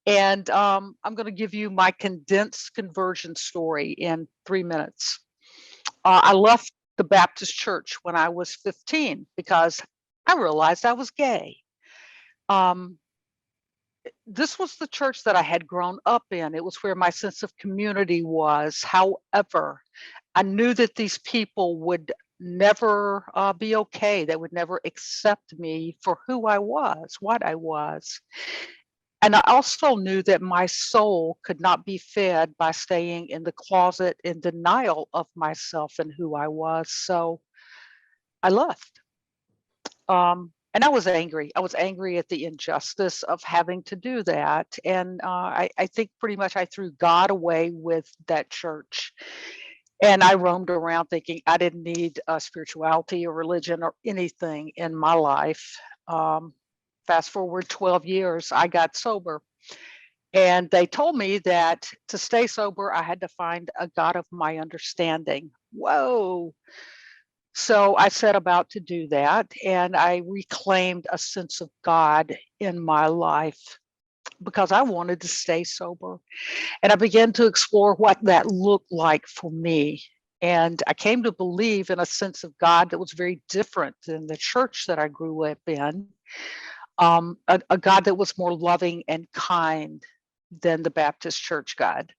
and I'm going to give you my condensed conversion story in 3 minutes. I left the Baptist church when I was 15 because I realized I was gay. This was the church that I had grown up in. It was where my sense of community was. However, I knew that these people would never be okay. They would never accept me for who I was, what I was. And I also knew that my soul could not be fed by staying in the closet in denial of myself and who I was. So I left. And I was angry. I was angry at the injustice of having to do that. And I think pretty much I threw God away with that church. And I roamed around thinking I didn't need spirituality or religion or anything in my life. Fast forward 12 years, I got sober. And they told me that to stay sober, I had to find a God of my understanding. Whoa. So I set about to do that, and I reclaimed a sense of God in my life because I wanted to stay sober. And I began to explore what that looked like for me. And I came to believe in a sense of God that was very different than the church that I grew up in, a God that was more loving and kind than the Baptist church God.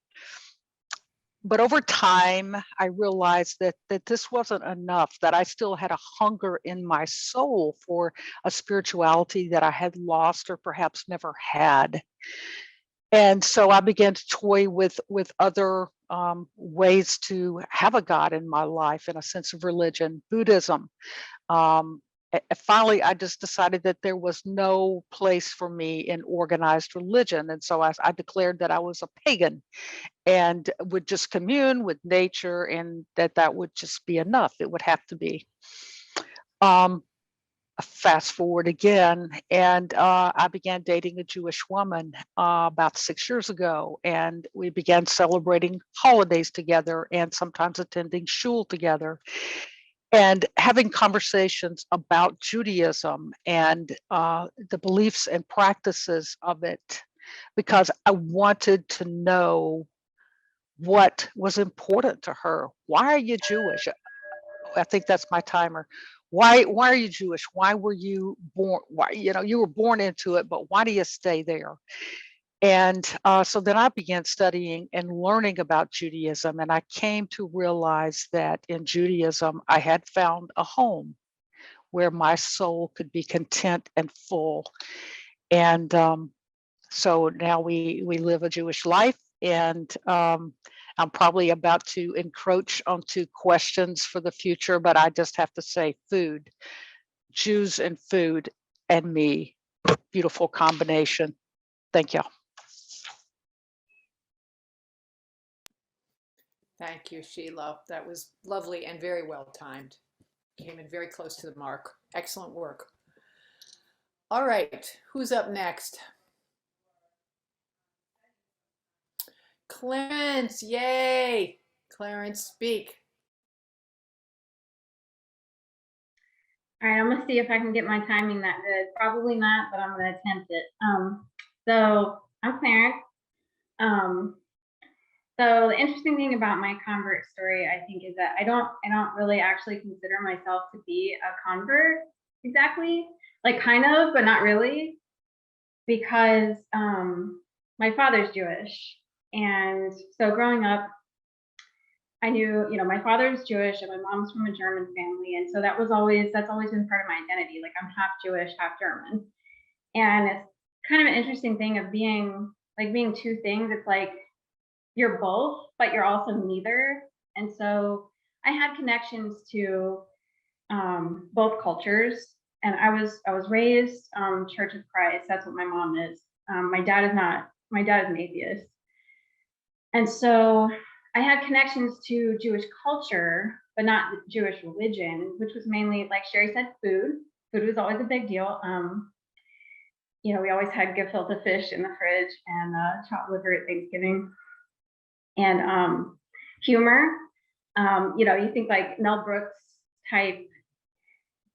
But over time, I realized that this wasn't enough, that I still had a hunger in my soul for a spirituality that I had lost or perhaps never had. And so I began to toy with other ways to have a God in my life, in a sense of religion, Buddhism. Finally, I just decided that there was no place for me in organized religion. And so I declared that I was a pagan and would just commune with nature, and that would just be enough. It would have to be. Fast forward again, and I began dating a Jewish woman about 6 years ago, and we began celebrating holidays together and sometimes attending shul together and having conversations about Judaism and the beliefs and practices of it, because I wanted to know what was important to her. Why are you Jewish? I think that's my timer. Why are you Jewish? Why were you born? Why, you were born into it, but why do you stay there? And so then I began studying and learning about Judaism, and I came to realize that in Judaism, I had found a home where my soul could be content and full. And so now we live a Jewish life, and I'm probably about to encroach onto questions for the future, but I just have to say food, Jews and food and me, beautiful combination. Thank you. Thank you, Sheila. That was lovely and very well timed. Came in very close to the mark. Excellent work. All right, who's up next? Clarence, yay! Clarence, speak. All right, I'm gonna see if I can get my timing that good. Probably not, but I'm gonna attempt it. So I'm Clarence. So the interesting thing about my convert story, I think, is that I don't really actually consider myself to be a convert exactly, like kind of, but not really, because my father's Jewish, and so growing up, I knew, my father's Jewish and my mom's from a German family, and so that's always been part of my identity. Like I'm half Jewish, half German, and it's kind of an interesting thing of being two things. It's like you're both, but you're also neither. And so I had connections to both cultures, and I was raised Church of Christ. That's what my mom is. My dad is not. My dad is an atheist, and so I had connections to Jewish culture, but not Jewish religion, which was mainly, like Sherry said, food. Food was always a big deal. We always had gefilte fish in the fridge and chopped liver at Thanksgiving. And humor, you think like Mel Brooks type,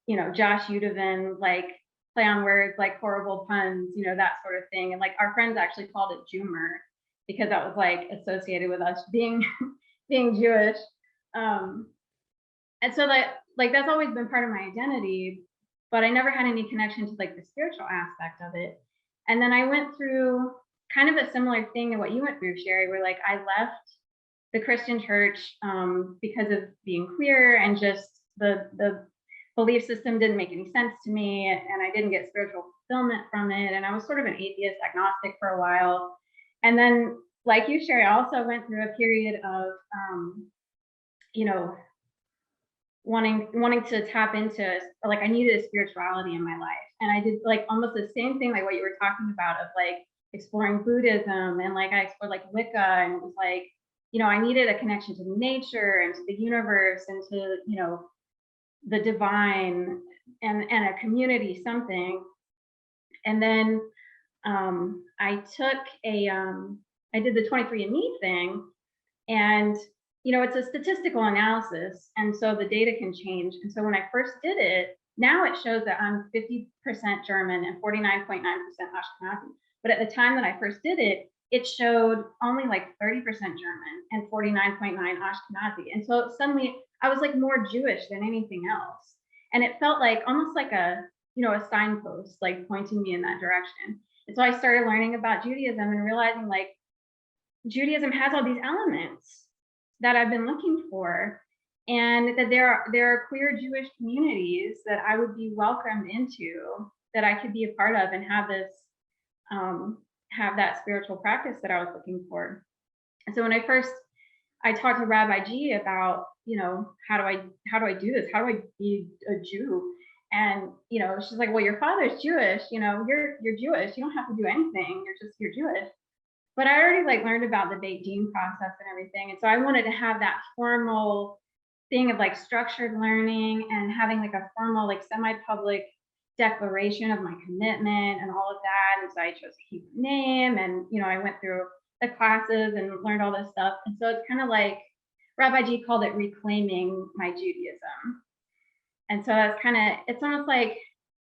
Josh Udovin, like play on words, like horrible puns, that sort of thing. And like our friends actually called it Joomer because that was like associated with us being Jewish. And so that's always been part of my identity, but I never had any connection to like the spiritual aspect of it. And then I went through kind of a similar thing to what you went through, Sherry, where like I left the Christian church because of being queer and just the belief system didn't make any sense to me, and I didn't get spiritual fulfillment from it. And I was sort of an atheist agnostic for a while. And then, like you, Sherry, I also went through a period of, you know, wanting to tap into, like, I needed a spirituality in my life. And I did like almost the same thing, like what you were talking about, of like exploring Buddhism, and like I explored like Wicca, and it was like, you know, I needed a connection to nature and to the universe and to, you know, the divine, and a community, something. And then I took I did the 23andMe thing, and you know, it's a statistical analysis, and so the data can change. And so when I first did it, now it shows that I'm 50% German and 49.9% Ashkenazi. But at the time that I first did it, it showed only like 30% German and 49.9 Ashkenazi. And so suddenly I was like more Jewish than anything else. And it felt like almost like a, you know, a signpost, like pointing me in that direction. And so I started learning about Judaism and realizing like Judaism has all these elements that I've been looking for, and that there are queer Jewish communities that I would be welcomed into, that I could be a part of and have this, have that spiritual practice that I was looking for. And so when I talked to Rabbi G about, you know, how do I do this? How do I be a Jew? And, you know, she's like, well, your father's Jewish, you know, you're Jewish. You don't have to do anything. You're Jewish. But I already like learned about the Beit Din process and everything. And so I wanted to have that formal thing of like structured learning and having like a formal, like semi-public declaration of my commitment and all of that. And so I chose a Hebrew name, and, you know, I went through the classes and learned all this stuff. And so it's kind of like Rabbi G called it reclaiming my Judaism. And so it's kind of, it's almost like,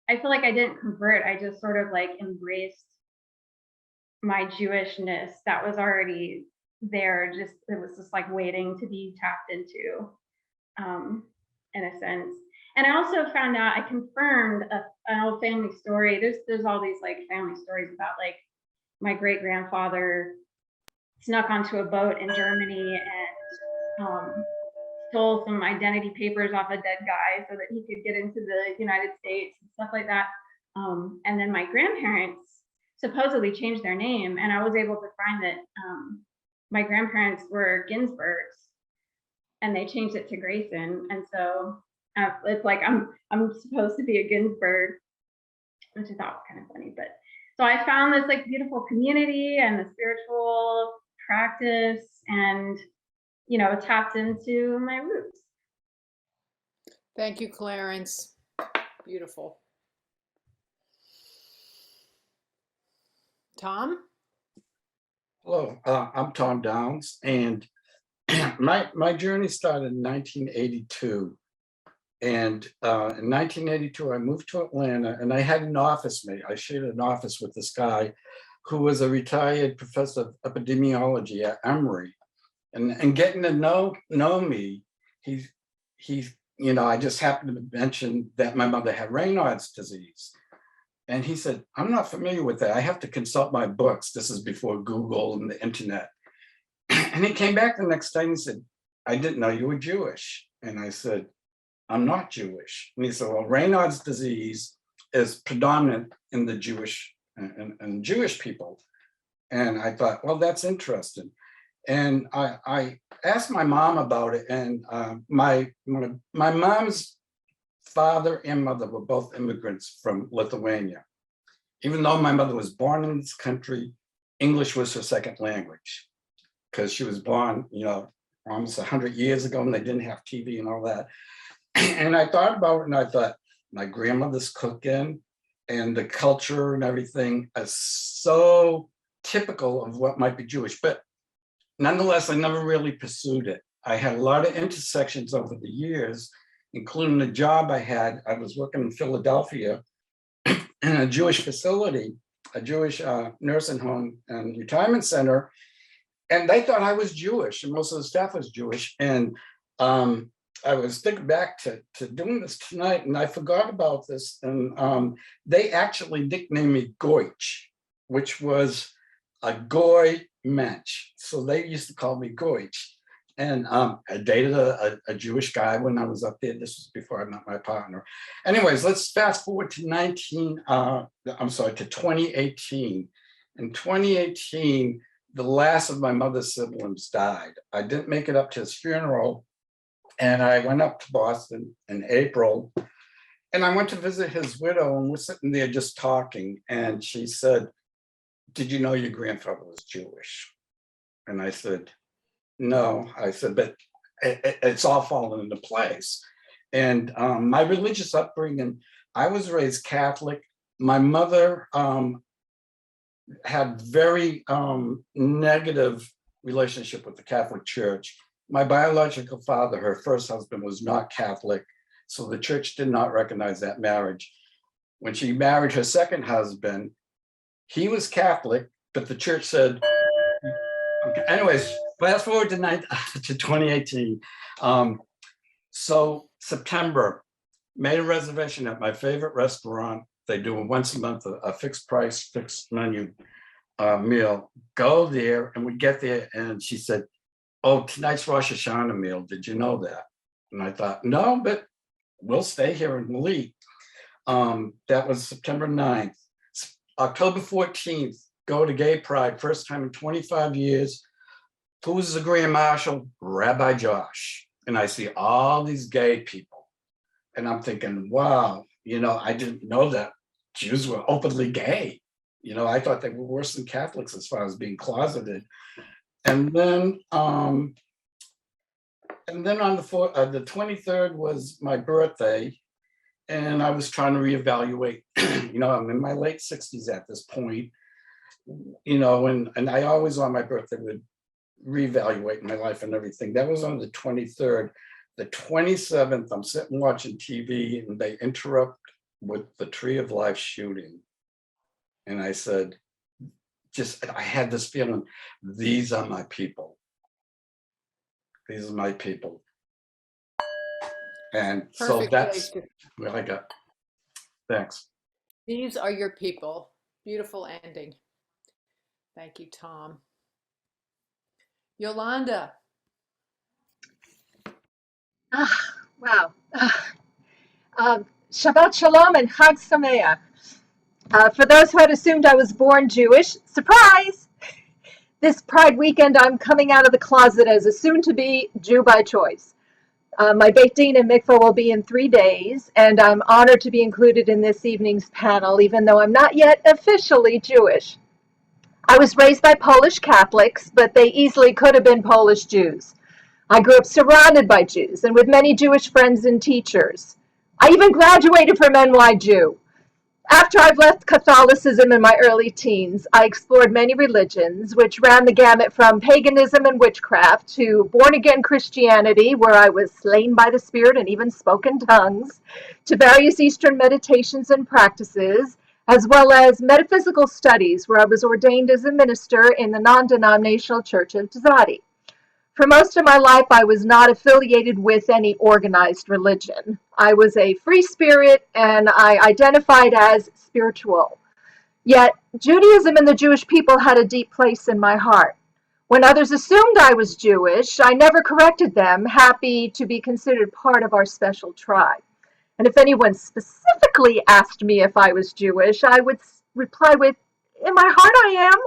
I feel like I didn't convert. I just sort of like embraced my Jewishness that was already there. Just, it was just like waiting to be tapped into, in a sense. And I also found out, I confirmed an old family story. There's all these like family stories about like my great grandfather snuck onto a boat in Germany and stole some identity papers off a dead guy so that he could get into the United States and stuff like that. And then my grandparents supposedly changed their name, and I was able to find that my grandparents were Ginsburgs, and they changed it to Grayson. And so it's like I'm supposed to be a Ginsburg, which I thought was kind of funny. But so I found this like beautiful community and the spiritual practice, and, you know, tapped into my roots. Thank you, Clarence. Beautiful. Tom? Hello, I'm Tom Downs, and my journey started in 1982. And in 1982, I moved to Atlanta, and I had an office mate. I shared an office with this guy who was a retired professor of epidemiology at Emory. And getting to know me, he, you know, I just happened to mention that my mother had Raynaud's disease. And he said, I'm not familiar with that. I have to consult my books. This is before Google and the internet. And he came back the next day and he said, I didn't know you were Jewish. And I said, I'm not Jewish. And he said, well, Raynaud's disease is predominant in the Jewish and Jewish people. And I thought, well, that's interesting. And I asked my mom about it, and my mom's father and mother were both immigrants from Lithuania. Even though my mother was born in this country, English was her second language, because she was born, you know, almost 100 years ago, and they didn't have TV and all that. And I thought about it, and I thought, my grandmother's cooking and the culture and everything is so typical of what might be Jewish. But nonetheless, I never really pursued it. I had a lot of intersections over the years, including the job I had. I was working in Philadelphia in a Jewish facility, a Jewish nursing home and retirement center. And they thought I was Jewish, and most of the staff was Jewish. And I was thinking back to doing this tonight, and I forgot about this. And they actually nicknamed me Goich, which was a goy mensch. So they used to call me Goich. And I dated a Jewish guy when I was up there. This was before I met my partner. Anyways, let's fast forward to 2018. In 2018, the last of my mother's siblings died. I didn't make it up to his funeral, and I went up to Boston in April, and I went to visit his widow, and we're sitting there just talking, and she said, "Did you know your grandfather was Jewish?" And I said, "No." I said, "But it's all fallen into place." And my religious upbringing, I was raised Catholic. My mother had very negative relationship with the Catholic Church. My biological father, her first husband, was not Catholic, so the church did not recognize that marriage. When she married her second husband, he was Catholic, but the church said, okay. Anyways, fast forward to 2018. So September, made a reservation at my favorite restaurant. They do once a month, a fixed price, fixed menu meal. Go there, and we get there, and she said, "Oh, tonight's Rosh Hashanah meal. Did you know that?" And I thought, "No, but we'll stay here and we'll eat." That was September 9th. October 14th, go to Gay Pride, first time in 25 years. Who's the Grand Marshal? Rabbi Josh. And I see all these gay people. And I'm thinking, wow, I didn't know that Jews were openly gay. I thought they were worse than Catholics as far as being closeted. And then on the 23rd was my birthday, and I was trying to reevaluate. I'm in my late 60s at this point, and I always on my birthday would reevaluate my life and everything. That was on the 23rd. The 27th, I'm sitting watching TV, and they interrupt with the Tree of Life shooting. And I said, I had this feeling, these are my people. These are my people. And so that's what I got. Thanks. These are your people. Beautiful ending. Thank you, Tom. Yolanda. Wow. Shabbat Shalom and Chag Sameach. For those who had assumed I was born Jewish, surprise! This Pride weekend, I'm coming out of the closet as a soon-to-be Jew by choice. My Beit Din and Mikvah will be in 3 days, and I'm honored to be included in this evening's panel, even though I'm not yet officially Jewish. I was raised by Polish Catholics, but they easily could have been Polish Jews. I grew up surrounded by Jews and with many Jewish friends and teachers. I even graduated from NYU. After I've left Catholicism in my early teens, I explored many religions, which ran the gamut from paganism and witchcraft to born-again Christianity, where I was slain by the Spirit and even spoke in tongues, to various Eastern meditations and practices, as well as metaphysical studies, where I was ordained as a minister in the non-denominational Church of Tzadi. For most of my life, I was not affiliated with any organized religion. I was a free spirit, and I identified as spiritual. Yet, Judaism and the Jewish people had a deep place in my heart. When others assumed I was Jewish, I never corrected them, happy to be considered part of our special tribe. And if anyone specifically asked me if I was Jewish, I would reply with, "In my heart I am."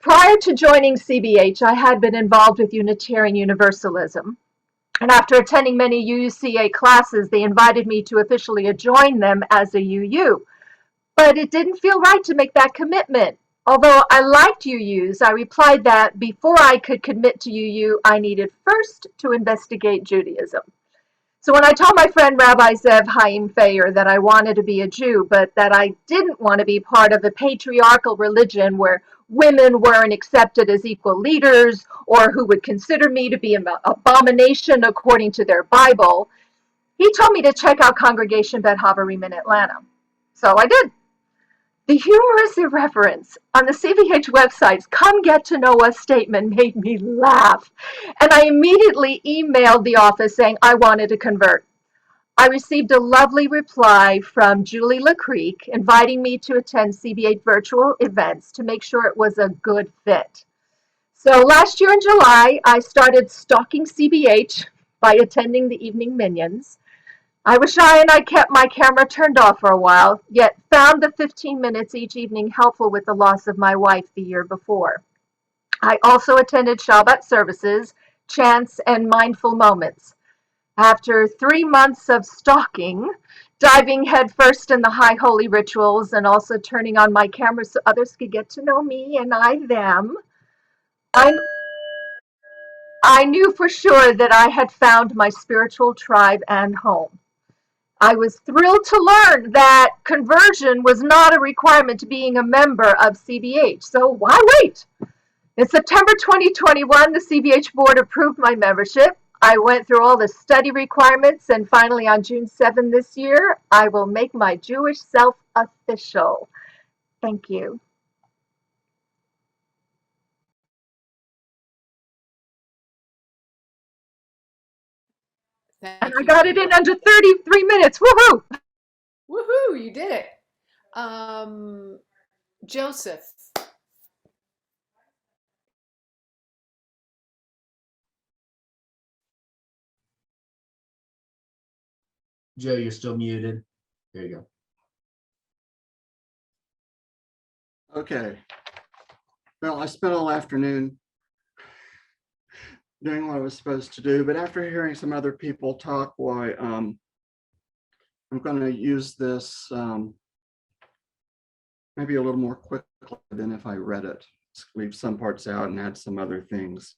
Prior to joining CBH, I had been involved with Unitarian Universalism. And after attending many UUCA classes, they invited me to officially join them as a UU. But it didn't feel right to make that commitment. Although I liked UUs, I replied that before I could commit to UU, I needed first to investigate Judaism. So when I told my friend Rabbi Zev Chaim Feyer that I wanted to be a Jew, but that I didn't want to be part of a patriarchal religion where women weren't accepted as equal leaders, or who would consider me to be an abomination according to their Bible, he told me to check out Congregation Bet Havarim in Atlanta. So I did. The humorous irreverence on the CVH website's "Come Get to Know Us" statement made me laugh, and I immediately emailed the office saying I wanted to convert. I received a lovely reply from Julie LaCreek inviting me to attend CBH virtual events to make sure it was a good fit. So last year in July, I started stalking CBH by attending the evening minions. I was shy and I kept my camera turned off for a while, yet found the 15 minutes each evening helpful with the loss of my wife the year before. I also attended Shabbat services, chants, and mindful moments. After 3 months of stalking, diving headfirst in the high holy rituals, and also turning on my camera so others could get to know me and I them, I knew for sure that I had found my spiritual tribe and home. I was thrilled to learn that conversion was not a requirement to being a member of CBH. So why wait? In September 2021, the CBH board approved my membership. I went through all the study requirements, and finally on June 7 this year, I will make my Jewish self official. Thank you. And I got it in under 33 minutes. Woohoo! Woohoo, you did it. Joseph. Joe, you're still muted. There you go. Okay. Well, I spent all afternoon doing what I was supposed to do, but after hearing some other people talk, why I'm going to use this maybe a little more quickly than if I read it. Leave some parts out and add some other things.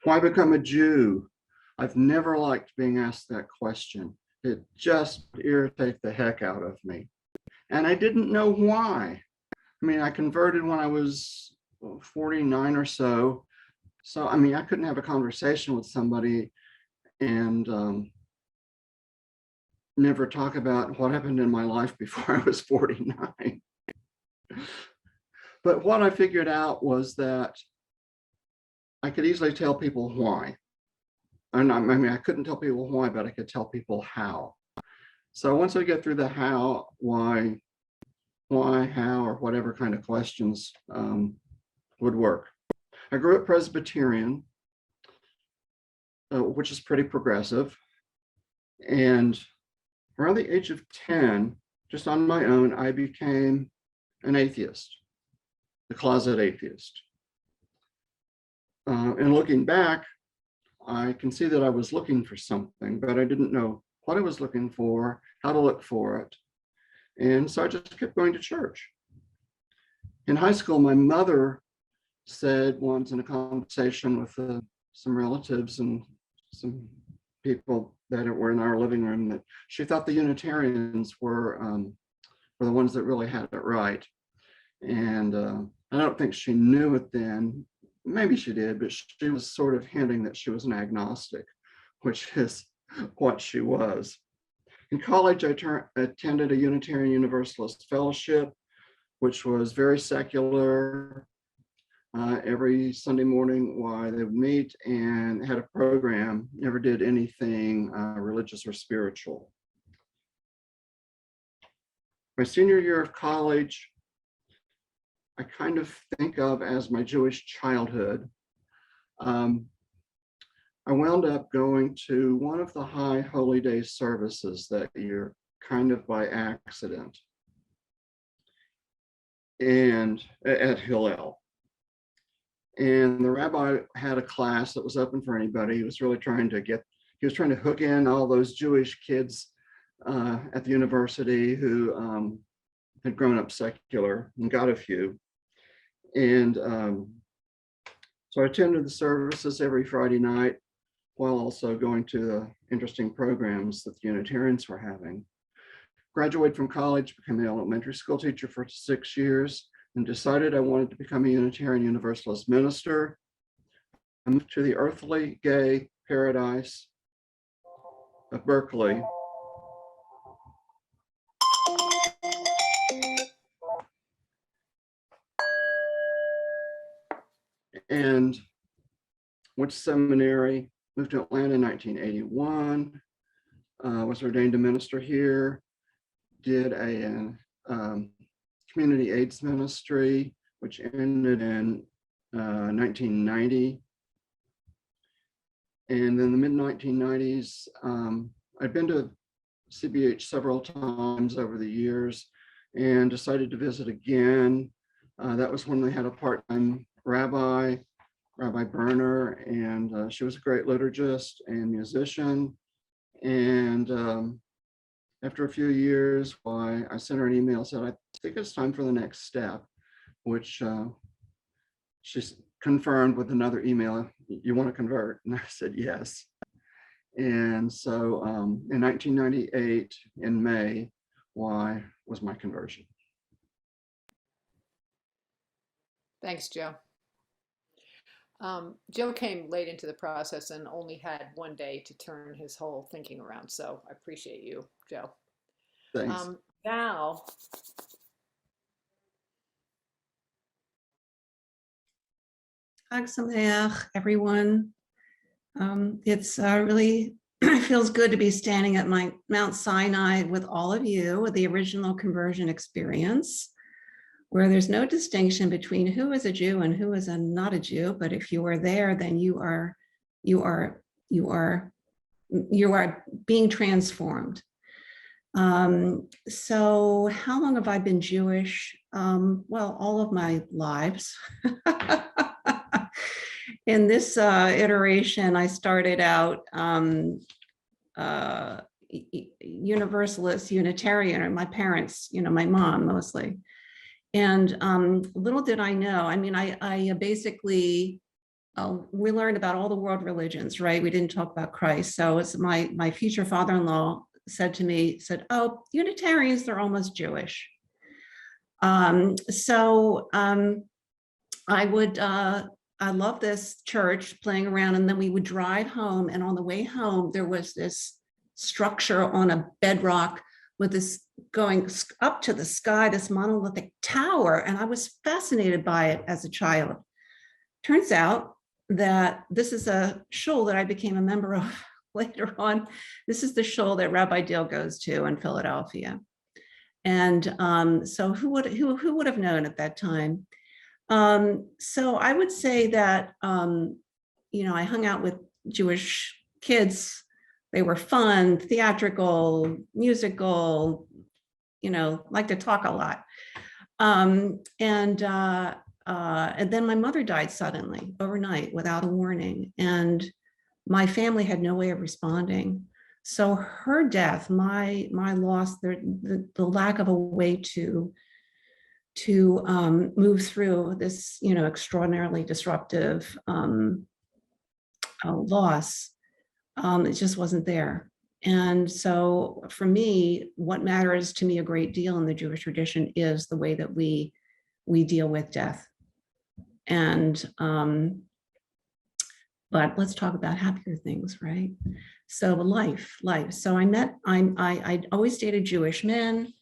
Why become a Jew? I've never liked being asked that question. It just irritates the heck out of me. And I didn't know why. I mean, I converted when I was 49 or so. So, I mean, I couldn't have a conversation with somebody and never talk about what happened in my life before I was 49. But what I figured out was that I could easily tell people why. And I mean, I couldn't tell people why, but I could tell people how. So once I get through the how, why, how, or whatever kind of questions would work. I grew up Presbyterian, which is pretty progressive. And around the age of 10, just on my own, I became an atheist, a closet atheist. And looking back, I can see that I was looking for something, but I didn't know what I was looking for, how to look for it. And so I just kept going to church. In high school, my mother said once in a conversation with some relatives and some people that were in our living room that she thought the Unitarians were the ones that really had it right. And I don't think she knew it then. Maybe she did, but she was sort of hinting that she was an agnostic, which is what she was. In college, I attended a Unitarian Universalist fellowship, which was very secular. Every Sunday morning, they would meet and had a program, never did anything religious or spiritual. My senior year of college, I kind of think of as my Jewish childhood. I wound up going to one of the high holy day services that year, kind of by accident, and at Hillel. And the rabbi had a class that was open for anybody. He was really trying to hook in all those Jewish kids at the university who had grown up secular and got a few. And so I attended the services every Friday night while also going to the interesting programs that the Unitarians were having. Graduated from college, became an elementary school teacher for 6 years, and decided I wanted to become a Unitarian Universalist minister. I moved to the earthly gay paradise of Berkeley. And went to seminary, moved to Atlanta in 1981, was ordained a minister here, did a community AIDS ministry, which ended in 1990. And in the mid 1990s, I'd been to CBH several times over the years and decided to visit again. That was when they had a part-time rabbi, Rabbi Berner, and she was a great liturgist and musician. And after a few years, I sent her an email, said, I think it's time for the next step, which she confirmed with another email, you want to convert? And I said, yes. And so in 1998, in May, was my conversion. Thanks, Joe. Joe came late into the process and only had one day to turn his whole thinking around. So I appreciate you, Joe. Thanks. Val. Chag Sameach, everyone. It's really feels good to be standing at my Mount Sinai with all of you, with the original conversion experience, where there's no distinction between who is a Jew and who is not a Jew. But if you are there, then you are being transformed. So how long have I been Jewish? Well, all of my lives. In this iteration, I started out Universalist, Unitarian, and my parents, my mom mostly. And little did I know, I mean, I basically, we learned about all the world religions, right? We didn't talk about Christ. So it's my future father-in-law said to me, oh, Unitarians, they're almost Jewish. I love this church, playing around, and then we would drive home, and on the way home, there was this structure on a bedrock with this going up to the sky, this monolithic tower, and I was fascinated by it as a child. Turns out that this is a shul that I became a member of later on. This is the shul that Rabbi Dale goes to in Philadelphia. And so who would have known at that time? So I would say that, I hung out with Jewish kids. They were fun, theatrical, musical, like to talk a lot. And then my mother died suddenly, overnight, without a warning. And my family had no way of responding. So her death, my loss, the lack of a way to move through this, extraordinarily disruptive loss, it just wasn't there. And so for me, what matters to me a great deal in the Jewish tradition is the way that we deal with death. And but let's talk about happier things, right? So life. So I always dated Jewish men.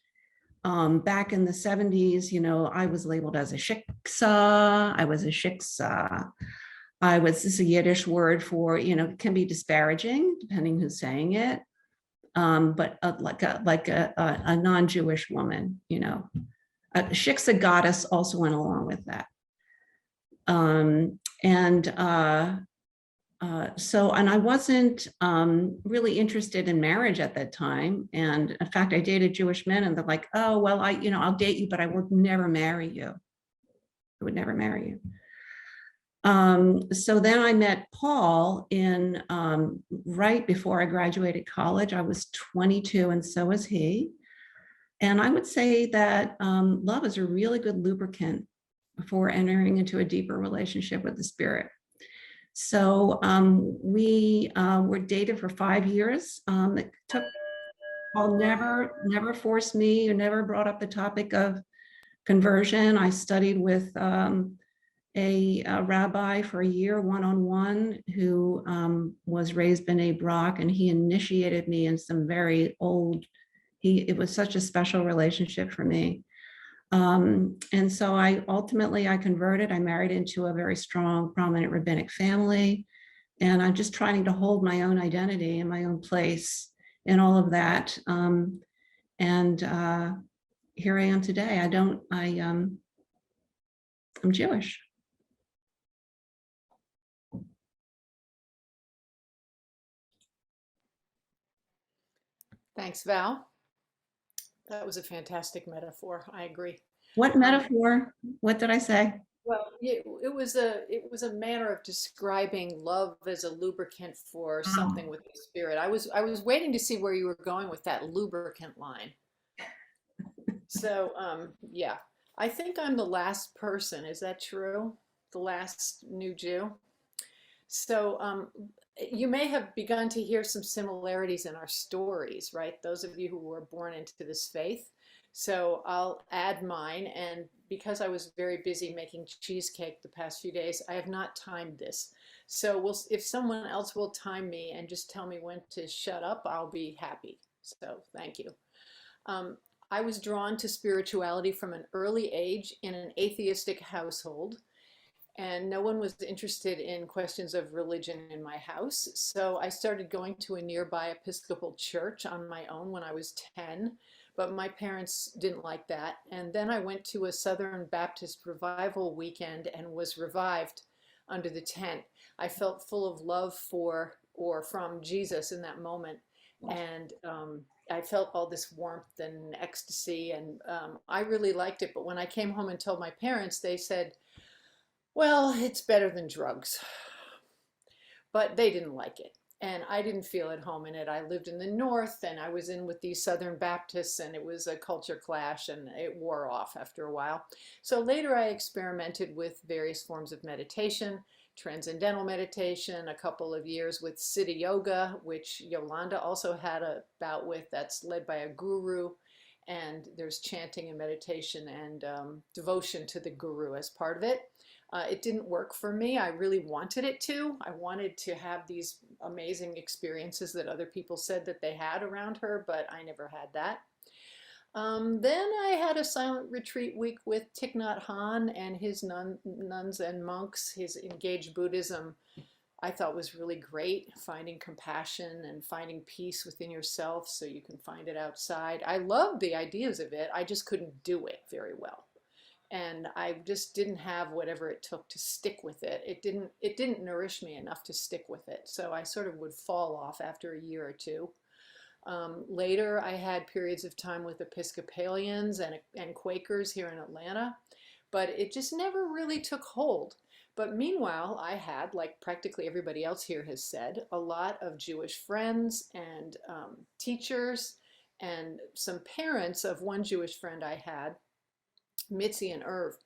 Back in the 70s, I was labeled as a shiksa. I was a shiksa. This is a Yiddish word for, can be disparaging depending who's saying it. But like a non-Jewish woman, a shiksa goddess also went along with that. And I wasn't really interested in marriage at that time. And in fact, I dated Jewish men, and they're like, oh, well, I'll date you, but I will never marry you. I would never marry you. So then I met Paul in right before I graduated college. I was 22 and so was he. And I would say that love is a really good lubricant before entering into a deeper relationship with the Spirit. So we were dated for 5 years. It took, Paul never forced me or never brought up the topic of conversion. I studied with a rabbi for a year, one-on-one, who was raised B'nai Brak, and he initiated me in some very old, it was such a special relationship for me. And so I converted. I married into a very strong, prominent rabbinic family. And I'm just trying to hold my own identity and my own place in all of that. And here I am today. I'm Jewish. Thanks, Val. That was a fantastic metaphor. I agree. What metaphor? What did I say? Well, it was a manner of describing love as a lubricant for something with the spirit. I was waiting to see where you were going with that lubricant line. So yeah, I think I'm the last person. Is that true? The last new Jew. So you may have begun to hear some similarities in our stories, right? Those of you who were born into this faith. So I'll add mine. And because I was very busy making cheesecake the past few days, I have not timed this. So if someone else will time me and just tell me when to shut up, I'll be happy. So thank you. I was drawn to spirituality from an early age in an atheistic household, and no one was interested in questions of religion in my house. So I started going to a nearby Episcopal church on my own when I was 10, but my parents didn't like that. And then I went to a Southern Baptist revival weekend and was revived under the tent. I felt full of love for or from Jesus in that moment. And I felt all this warmth and ecstasy, and I really liked it. But when I came home and told my parents, they said, well, it's better than drugs. But they didn't like it. And I didn't feel at home in it. I lived in the North, and I was in with these Southern Baptists, and it was a culture clash, and it wore off after a while. So later I experimented with various forms of meditation, transcendental meditation, a couple of years with Siddha Yoga, which Yolanda also had a bout with. That's led by a guru. And there's chanting and meditation and devotion to the guru as part of it. It didn't work for me. I really wanted it to. I wanted to have these amazing experiences that other people said that they had around her, but I never had that. Then I had a silent retreat week with Thich Nhat Hanh and his nuns and monks. His engaged Buddhism I thought was really great, finding compassion and finding peace within yourself so you can find it outside. I loved the ideas of it. I just couldn't do it very well. And I just didn't have whatever it took to stick with it. It didn't nourish me enough to stick with it. So I sort of would fall off after a year or two. Later, I had periods of time with Episcopalians and Quakers here in Atlanta, but it just never really took hold. But meanwhile, I had, like practically everybody else here has said, a lot of Jewish friends and teachers and some parents of one Jewish friend I had, Mitzi and Irv,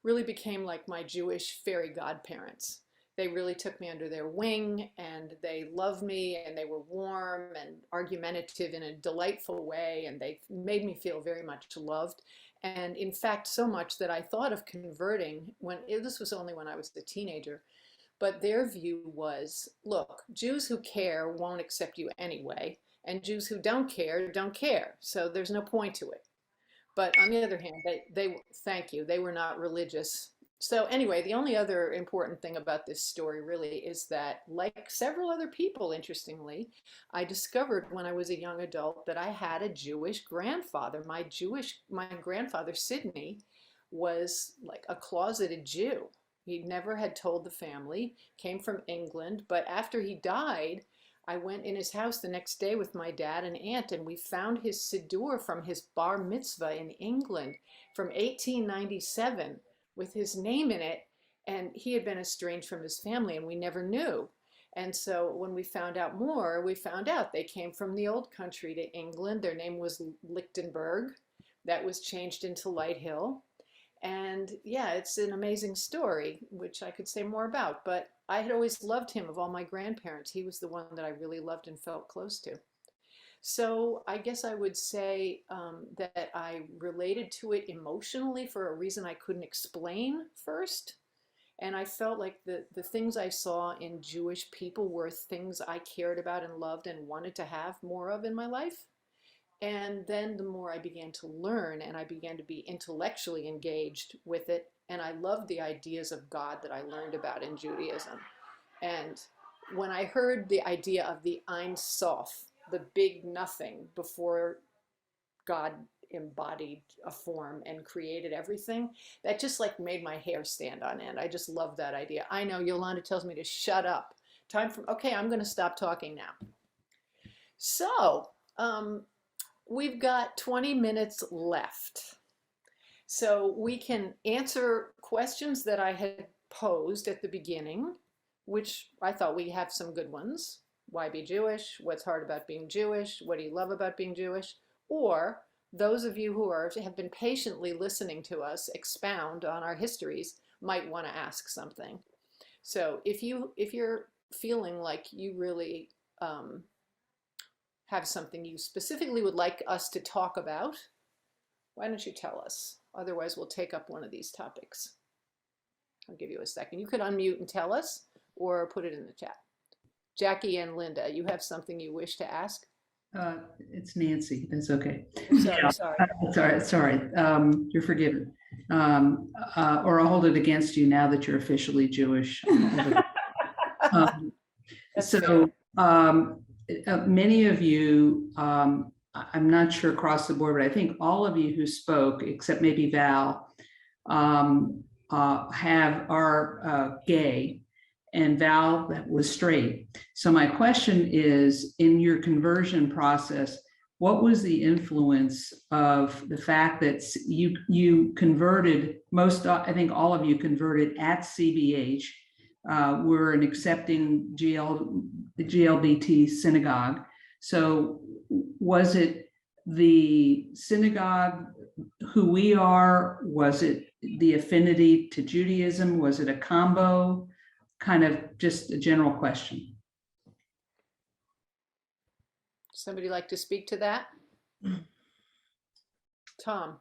really became like my Jewish fairy godparents. They really took me under their wing, and they loved me, and they were warm and argumentative in a delightful way, and they made me feel very much loved. And in fact, so much that I thought of converting this was only when I was a teenager. But their view was, look, Jews who care won't accept you anyway, and Jews who don't care, so there's no point to it. But on the other hand, thank you, they were not religious. So anyway, the only other important thing about this story really is that, like several other people, interestingly, I discovered when I was a young adult that I had a Jewish grandfather. My grandfather, Sidney, was like a closeted Jew. He never had told the family, came from England, but after he died, I went in his house the next day with my dad and aunt, and we found his siddur from his bar mitzvah in England from 1897 with his name in it, and he had been estranged from his family, and we never knew. And so when we found out more, we found out they came from the old country to England. Their name was Lichtenberg. That was changed into Lighthill. And yeah, it's an amazing story, which I could say more about, but I had always loved him of all my grandparents. He was the one that I really loved and felt close to. So I guess I would say that I related to it emotionally for a reason I couldn't explain first. And I felt like the things I saw in Jewish people were things I cared about and loved and wanted to have more of in my life. And then the more I began to learn and I began to be intellectually engaged with it, and I loved the ideas of God that I learned about in Judaism. And when I heard the idea of the Ein Sof, the big nothing before God embodied a form and created everything, that just like made my hair stand on end. I just love that idea. I know Yolanda tells me to shut up. Okay, I'm going to stop talking now. So we've got 20 minutes left. So we can answer questions that I had posed at the beginning, which I thought we have some good ones. Why be Jewish? What's hard about being Jewish? What do you love about being Jewish? Or those of you who have been patiently listening to us expound on our histories might want to ask something. So if you're feeling like you really have something you specifically would like us to talk about, why don't you tell us? Otherwise, we'll take up one of these topics. I'll give you a second. You could unmute and tell us, or put it in the chat. Jackie and Linda, you have something you wish to ask? It's Nancy. That's okay. Sorry. Sorry. You're forgiven. Or I'll hold it against you now that you're officially Jewish. Many of you, I'm not sure across the board, but I think all of you who spoke, except maybe Val, are gay, and Val was straight. So my question is, in your conversion process, what was the influence of the fact that you converted, I think all of you converted at CBH, were an accepting GLBT synagogue. So was it the synagogue who we are? Was it the affinity to Judaism? Was it a combo? Kind of just a general question. Somebody like to speak to that? Tom.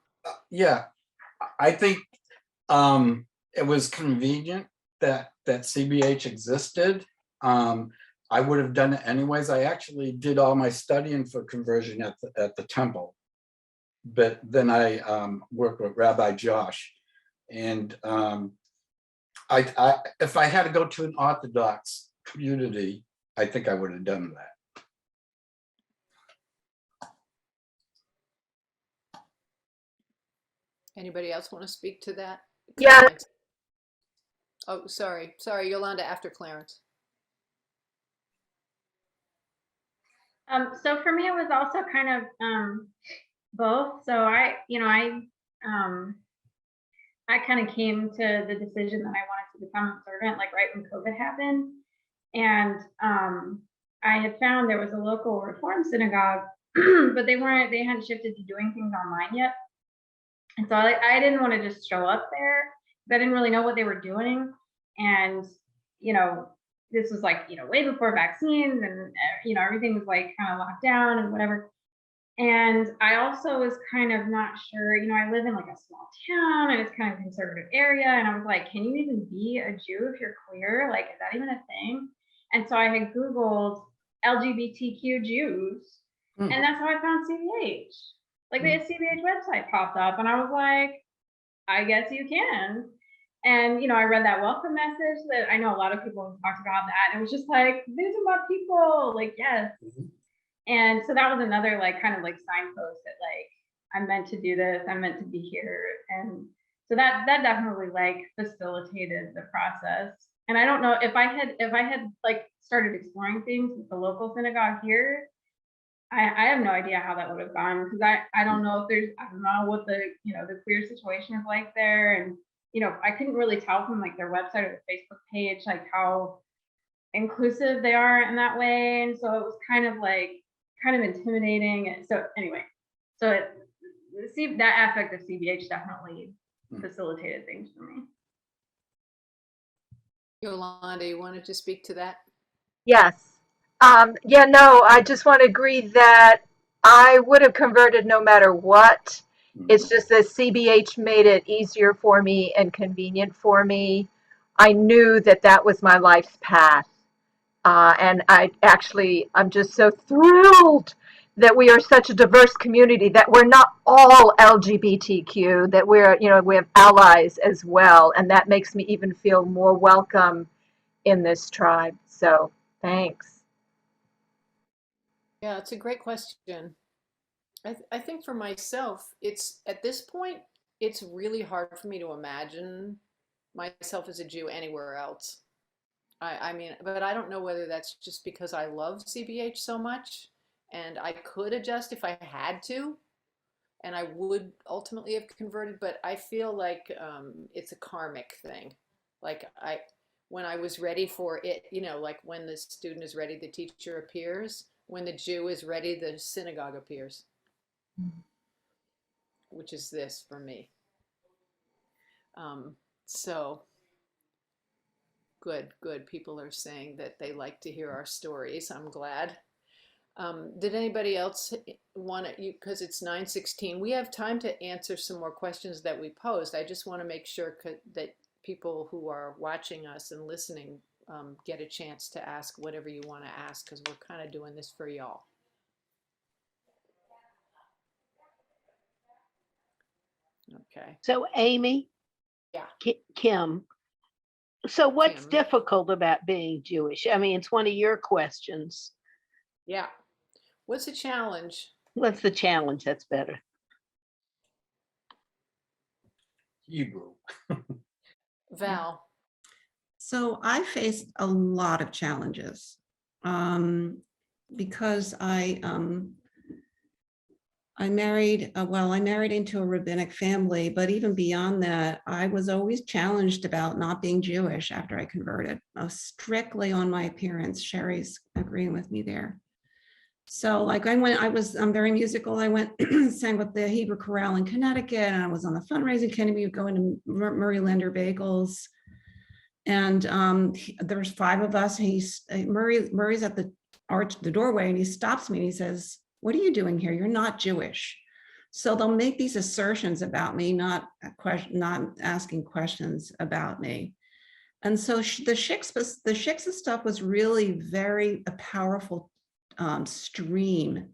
Yeah, I think it was convenient that CBH existed. I would have done it anyways. I actually did all my studying for conversion at the temple, but then I worked with Rabbi Josh, and if I had to go to an Orthodox community, I think I would have done that. Anybody else want to speak to that? Yeah. Oh, sorry, Yolanda, after Clarence. So for me, it was also kind of both. So I kind of came to the decision that I wanted to become a servant, like right when COVID happened. And I had found there was a local Reform synagogue, but they hadn't shifted to doing things online yet. And so I didn't want to just show up there, because I didn't really know what they were doing. And, this was like, way before vaccines, and, everything was like kind of locked down and whatever. And I also was kind of not sure, I live in like a small town and it's kind of a conservative area. And I was like, can you even be a Jew if you're queer? Like, is that even a thing? And so I had Googled LGBTQ Jews, and that's how I found CBH. Like the CBH website popped up, and I was like, I guess you can. And, I read that welcome message that I know a lot of people have talked about that. And it was just like, these are my people, like, yes. And so that was another like kind of like signpost that like, I'm meant to do this, I'm meant to be here. And so that definitely like facilitated the process. And I don't know if I had like started exploring things with the local synagogue here, I have no idea how that would have gone, because I don't know if I don't know what the the queer situation is like there. And I couldn't really tell from like their website or their Facebook page like how inclusive they are in that way. And so it was kind of intimidating. And so anyway, so that aspect of CBH definitely facilitated things for me. Yolanda, you wanted to speak to that? Yes. I just want to agree that I would have converted no matter what. It's just that CBH made it easier for me and convenient for me. I knew that was my life's path. And I'm just so thrilled that we are such a diverse community, that we're not all LGBTQ, that we have allies as well. And that makes me even feel more welcome in this tribe. So thanks. Yeah, it's a great question. I think for myself, at this point, it's really hard for me to imagine myself as a Jew anywhere else. I mean, but I don't know whether that's just because I love CBH so much and I could adjust if I had to, and I would ultimately have converted, but I feel like it's a karmic thing. Like when I was ready for it, you know, like when the student is ready, the teacher appears. When the Jew is ready, the synagogue appears, which is this for me. So good. People are saying that they like to hear our stories. I'm glad. Did anybody else want to, because it's 9:16, we have time to answer some more questions that we posed. I just want to make sure that people who are watching us and listening get a chance to ask whatever you want to ask, because we're kind of doing this for y'all. Okay. So Amy? Yeah. Kim. So what's Kim. difficult about being Jewish? I mean, it's one of your questions. Yeah. What's the challenge? What's the challenge? That's better. Hebrew. Val. So I faced a lot of challenges because I married into a rabbinic family, but even beyond that, I was always challenged about not being Jewish after I converted. I was strictly on my appearance. Sherry's agreeing with me there. So like I'm very musical. I went sang with the Hebrew Chorale in Connecticut, and I was on the fundraising committee going to Murray Lander Bagels. And there's 5 of us. Murray's at the doorway, and he stops me and he says, "What are you doing here? You're not Jewish." So they'll make these assertions about me, not asking questions about me. And so the shiksa stuff was really a powerful stream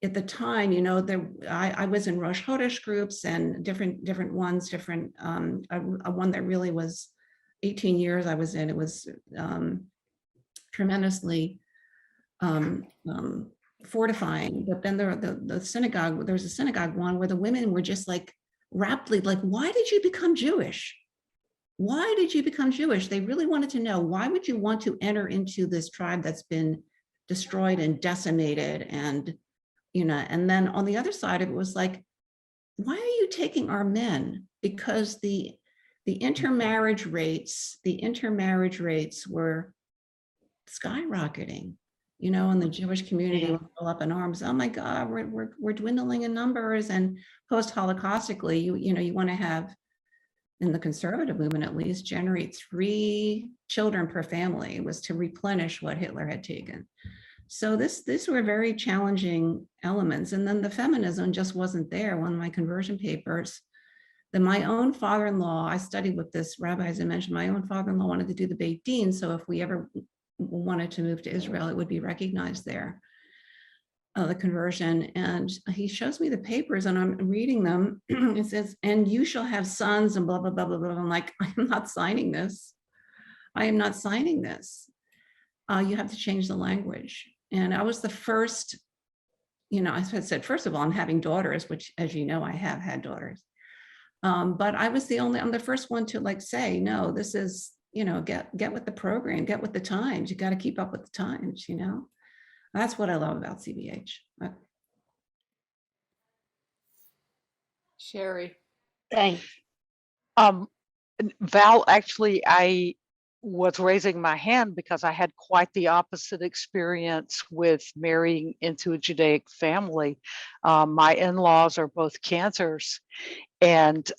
at the time. You know, I was in Rosh Chodesh groups and different ones, one that really was 18 years I was in. It was tremendously fortifying. But then the synagogue, there's a synagogue one where the women were just like rapidly like, "Why did you become Jewish? Why did you become Jewish?" They really wanted to know, why would you want to enter into this tribe that's been destroyed and decimated? And, you know, and then on the other side of it was like, why are you taking our men? Because the intermarriage rates were skyrocketing, you know, and the Jewish community was all up in arms. Oh my God, we're dwindling in numbers. And post-Holocaustically, you want to have, in the conservative movement at least, generate 3 children per family. It was to replenish what Hitler had taken. So these were very challenging elements. And then the feminism just wasn't there. One of my conversion papers, my own father-in-law, I studied with this rabbi, as I mentioned, my own father-in-law wanted to do the Beit Din. So if we ever wanted to move to Israel, it would be recognized there, the conversion. And he shows me the papers and I'm reading them. It says, "And you shall have sons," and blah, blah, blah, blah, blah. I'm like, I am not signing this. I am not signing this. You have to change the language. And I was the first, you know, I said, first of all, I'm having daughters, which, as you know, I have had daughters. But I'm the first one to like say, no, this is, you know, get with the program, get with the times. You got to keep up with the times, you know. That's what I love about CBH. Sherry. Thanks. Val, actually, I was raising my hand because I had quite the opposite experience with marrying into a Judaic family. My in-laws are both cancers, and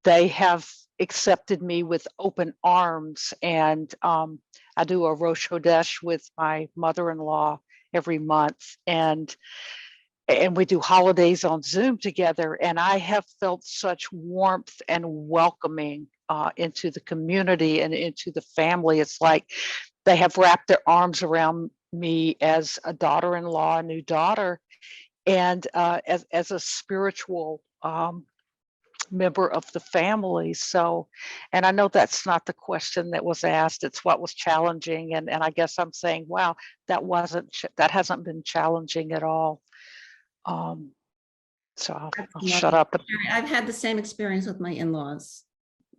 they have accepted me with open arms. And I do a Rosh Chodesh with my mother-in-law every month, and we do holidays on Zoom together. And I have felt such warmth and welcoming into the community and into the family. It's like they have wrapped their arms around me as a daughter-in-law, a new daughter, and as a spiritual member of the family. So, and I know that's not the question that was asked, it's what was challenging. And I guess I'm saying, wow, that hasn't been challenging at all. So I'll shut up. I've had the same experience with my in-laws.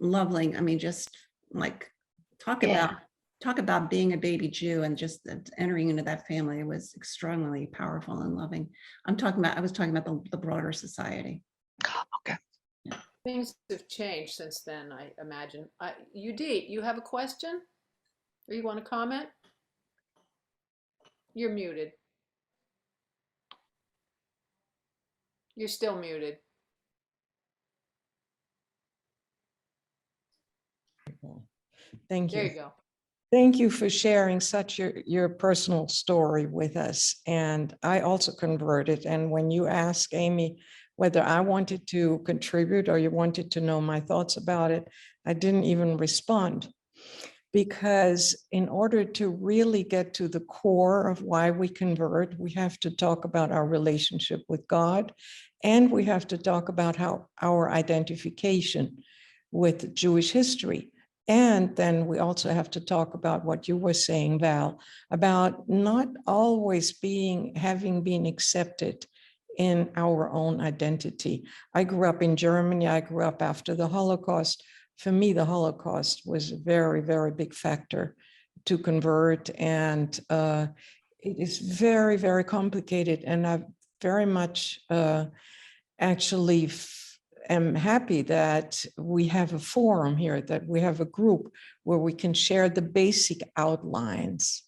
Lovely. I mean, just like talk about talk about being a baby Jew and just entering into that family was extremely powerful and loving. I was talking about the broader society. Okay. Things have changed since then, I imagine. Udit, you have a question? Or you want to comment? You're muted. You're still muted. Thank There you. you go. Thank you for sharing such your personal story with us. And I also converted. And when you asked Amy whether I wanted to contribute or you wanted to know my thoughts about it, I didn't even respond. Because in order to really get to the core of why we convert, we have to talk about our relationship with God, and we have to talk about how our identification with Jewish history. And then we also have to talk about what you were saying, Val, about not always having been accepted in our own identity. I grew up in Germany. I grew up after the Holocaust. For me, the Holocaust was a very, very big factor to convert. And it is very, very complicated. And I very much actually am happy that we have a forum here, that we have a group where we can share the basic outlines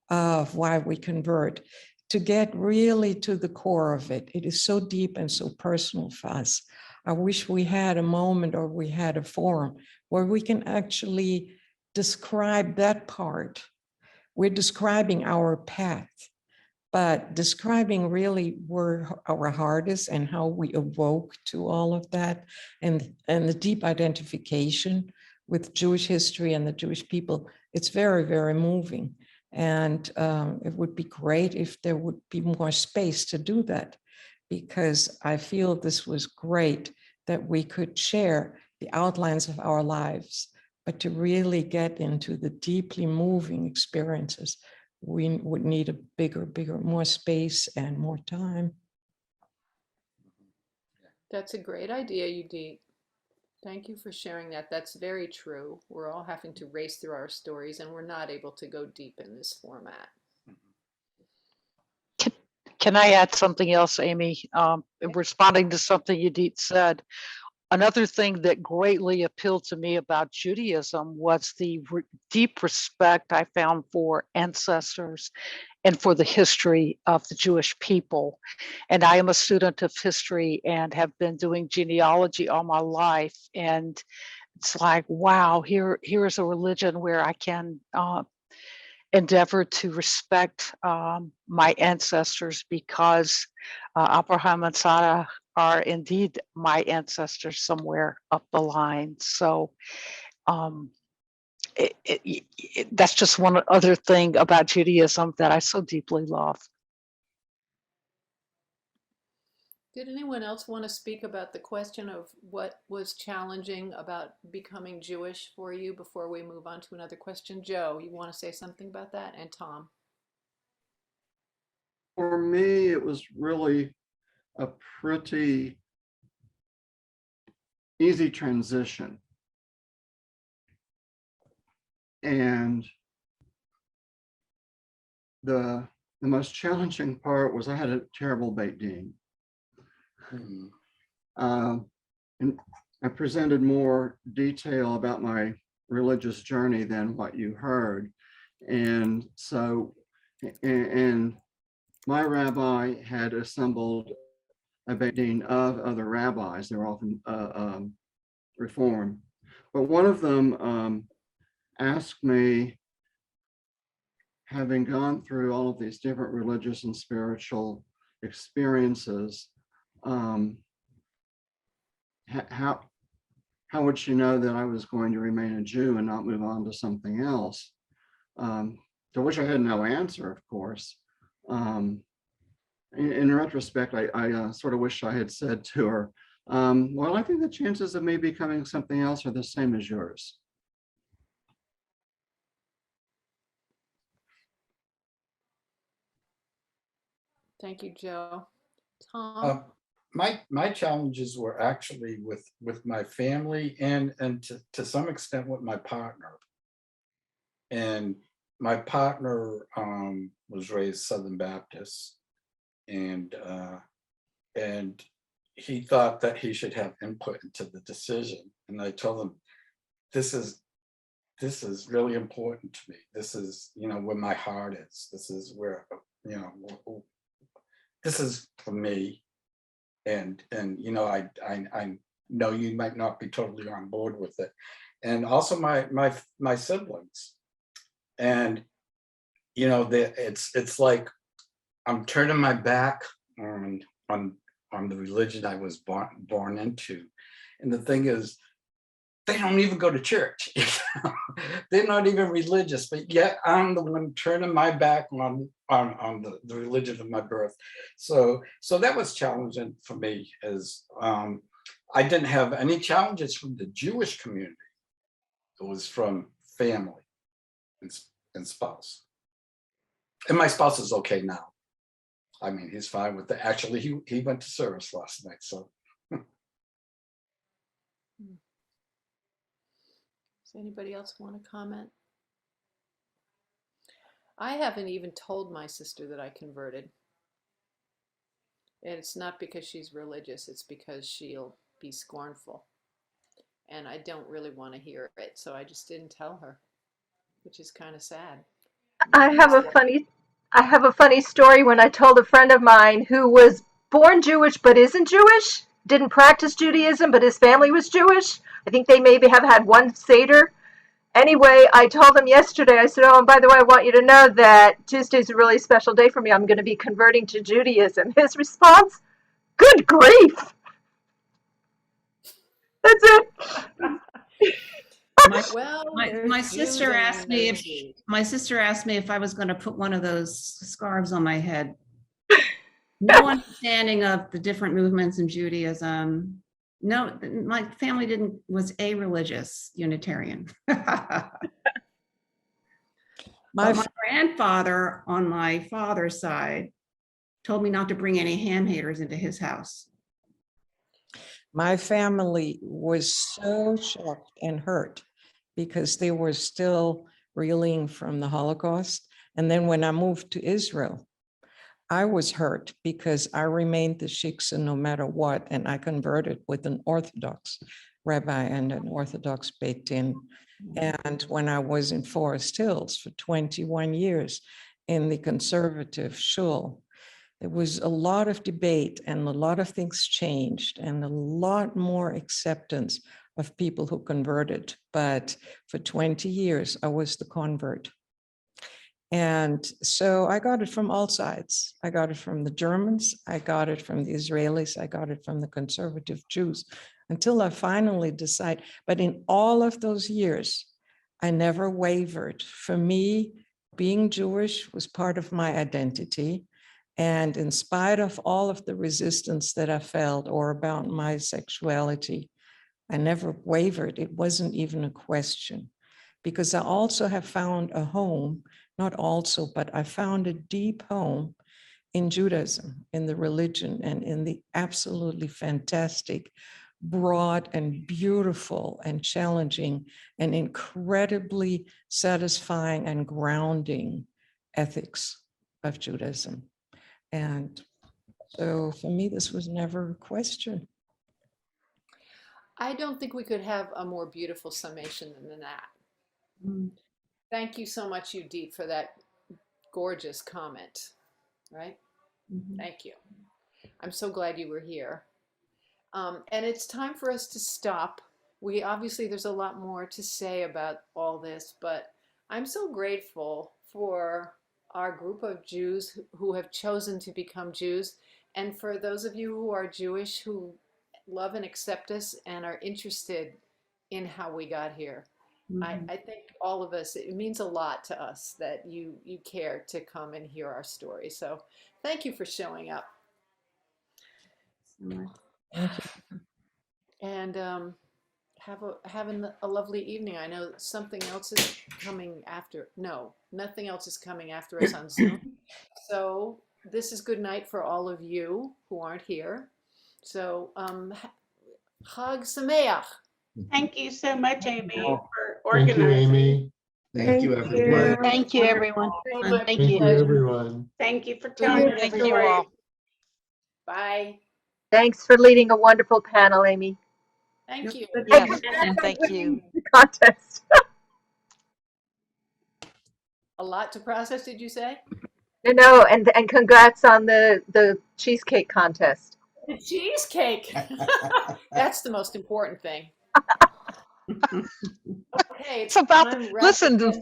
of why we convert, to get really to the core of it. It is so deep and so personal for us. I wish we had a moment or we had a forum where we can actually describe that part. We're describing our path, but describing really where our heart is and how we awoke to all of that, and the deep identification with Jewish history and the Jewish people. It's very, very moving. And it would be great if there would be more space to do that, because I feel this was great that we could share the outlines of our lives, but to really get into the deeply moving experiences, we would need a bigger, more space and more time. That's a great idea, Udit. Thank you for sharing that. That's very true. We're all having to race through our stories, and we're not able to go deep in this format. Can I add something else, Amy? Responding to something Udit said, another thing that greatly appealed to me about Judaism was the deep respect I found for ancestors and for the history of the Jewish people. And I am a student of history and have been doing genealogy all my life. And it's like, wow, here is a religion where I can endeavor to respect my ancestors, because Abraham and Sarah are indeed my ancestors somewhere up the line. So that's just one other thing about Judaism that I so deeply love. Did anyone else want to speak about the question of what was challenging about becoming Jewish for you before we move on to another question? Joe, you want to say something about that? And Tom? For me, it was really a pretty easy transition. And the most challenging part was I had a terrible Beit Din. And I presented more detail about my religious journey than what you heard. And so, and my rabbi had assembled a Beit Din of other rabbis. They were often Reform. But one of them asked me, having gone through all of these different religious and spiritual experiences, how would she know that I was going to remain a Jew and not move on to something else? To which I had no answer, of course. In retrospect, I sort of wish I had said to her, well, I think the chances of me becoming something else are the same as yours. Thank you, Joe. Tom? My challenges were actually with my family and to some extent with my partner. And my partner was raised Southern Baptist, and he thought that he should have input into the decision. And I told him, this is really important to me. This is, where my heart is. This is where, this is for me. And I know you might not be totally on board with it. And also my siblings. And, it's like I'm turning my back on the religion I was born into. And the thing is, they don't even go to church. They're not even religious, but yet I'm the one turning my back on the religion of my birth. So that was challenging for me, as I didn't have any challenges from the Jewish community. It was from family and spouse. And my spouse is okay now. I mean, he's fine with it. Actually, he went to service last night, so. Does anybody else want to comment? I haven't even told my sister that I converted. And it's not because she's religious, it's because she'll be scornful. And I don't really want to hear it, so I just didn't tell her, which is kind of sad. I have a funny story. When I told a friend of mine who was born Jewish but isn't Jewish, didn't practice Judaism, but his family was Jewish. I think they maybe have had one Seder. Anyway, I told him yesterday, I said, oh, and by the way, I want you to know that Tuesday's a really special day for me. I'm going to be converting to Judaism. His response, good grief. That's it. My sister asked me if I was going to put one of those scarves on my head. No understanding of the different movements in Judaism. No, my family was a religious Unitarian. My grandfather on my father's side told me not to bring any ham haters into his house. My family was so shocked and hurt because they were still reeling from the Holocaust. And then when I moved to Israel, I was hurt because I remained the shiksa no matter what, and I converted with an Orthodox rabbi and an Orthodox Beit Din. And when I was in Forest Hills for 21 years in the conservative shul, there was a lot of debate and a lot of things changed and a lot more acceptance of people who converted. But for 20 years, I was the convert. And so I got it from all sides. I got it from the Germans, I got it from the Israelis, I got it from the conservative Jews, until I finally decided. But in all of those years, I never wavered. For me, being Jewish was part of my identity. And in spite of all of the resistance that I felt or about my sexuality, I never wavered. It wasn't even a question, because I also have found a home. Not also, but I found a deep home in Judaism, in the religion, and in the absolutely fantastic, broad and beautiful and challenging and incredibly satisfying and grounding ethics of Judaism. And so for me, this was never a question. I don't think we could have a more beautiful summation than that. Thank you so much, Udit, for that gorgeous comment, right? Thank you. I'm so glad you were here. And it's time for us to stop. There's a lot more to say about all this, but I'm so grateful for our group of Jews who have chosen to become Jews, and for those of you who are Jewish who love and accept us and are interested in how we got here. I think all of us, it means a lot to us that you care to come and hear our story. So thank you for showing up. And have a lovely evening. I know something else is coming after. No, nothing else is coming after us on Zoom. So this is good night for all of you who aren't here. So Chag Sameach. Thank you so much, Amy, for Thank you, organizing. Amy. Thank you, everyone. Thank you, everyone. My Thank you. pleasure. everyone. Thank you for Good telling night, us. Thank everybody. you all. Bye. Thanks for leading a wonderful panel, Amy. Thank you. Yes, and thank you. The contest. A lot to process, did you say? No, and congrats on the cheesecake contest. The cheesecake. That's the most important thing. Okay, It's about, time wrapping listen, the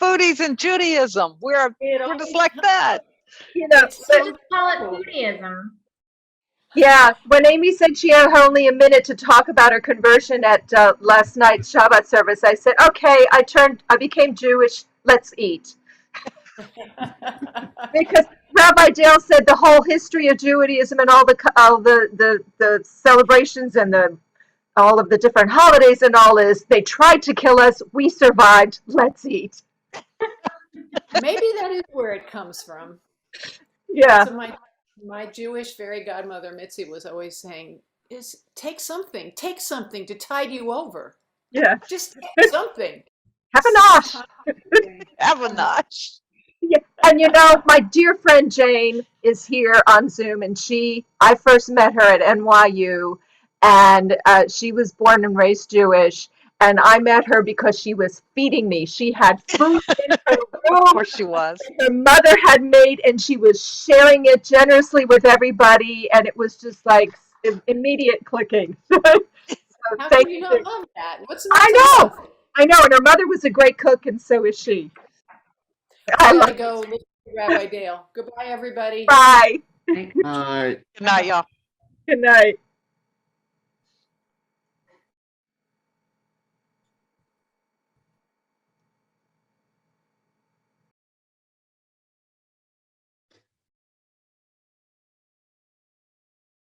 foodies in Judaism. We're just like that. You know, We'll just call it foodieism. yeah, when Amy said she had only a minute to talk about her conversion at last night's Shabbat service, I said, okay, I became Jewish, let's eat. Because Rabbi Dale said the whole history of Judaism and all the celebrations and all of the different holidays and all is, they tried to kill us, we survived, let's eat. Maybe that is where it comes from. Yeah. So my Jewish fairy godmother Mitzi was always saying, take something to tide you over. Yeah. Just take something. Have a nosh. Have a nosh. Yeah. And you know, my dear friend Jane is here on Zoom, and I first met her at NYU, and she was born and raised Jewish. And I met her because she was feeding me. She had food in her room. Of course she was. Her mother had made, and she was sharing it generously with everybody. And it was just like immediate clicking. So How thank can you you. not love that? What's not I to know. love? I know. And her mother was a great cook, and so is she. I gotta go listen to Rabbi Dale. Goodbye, everybody. Bye. All right. Good night, y'all. Good night.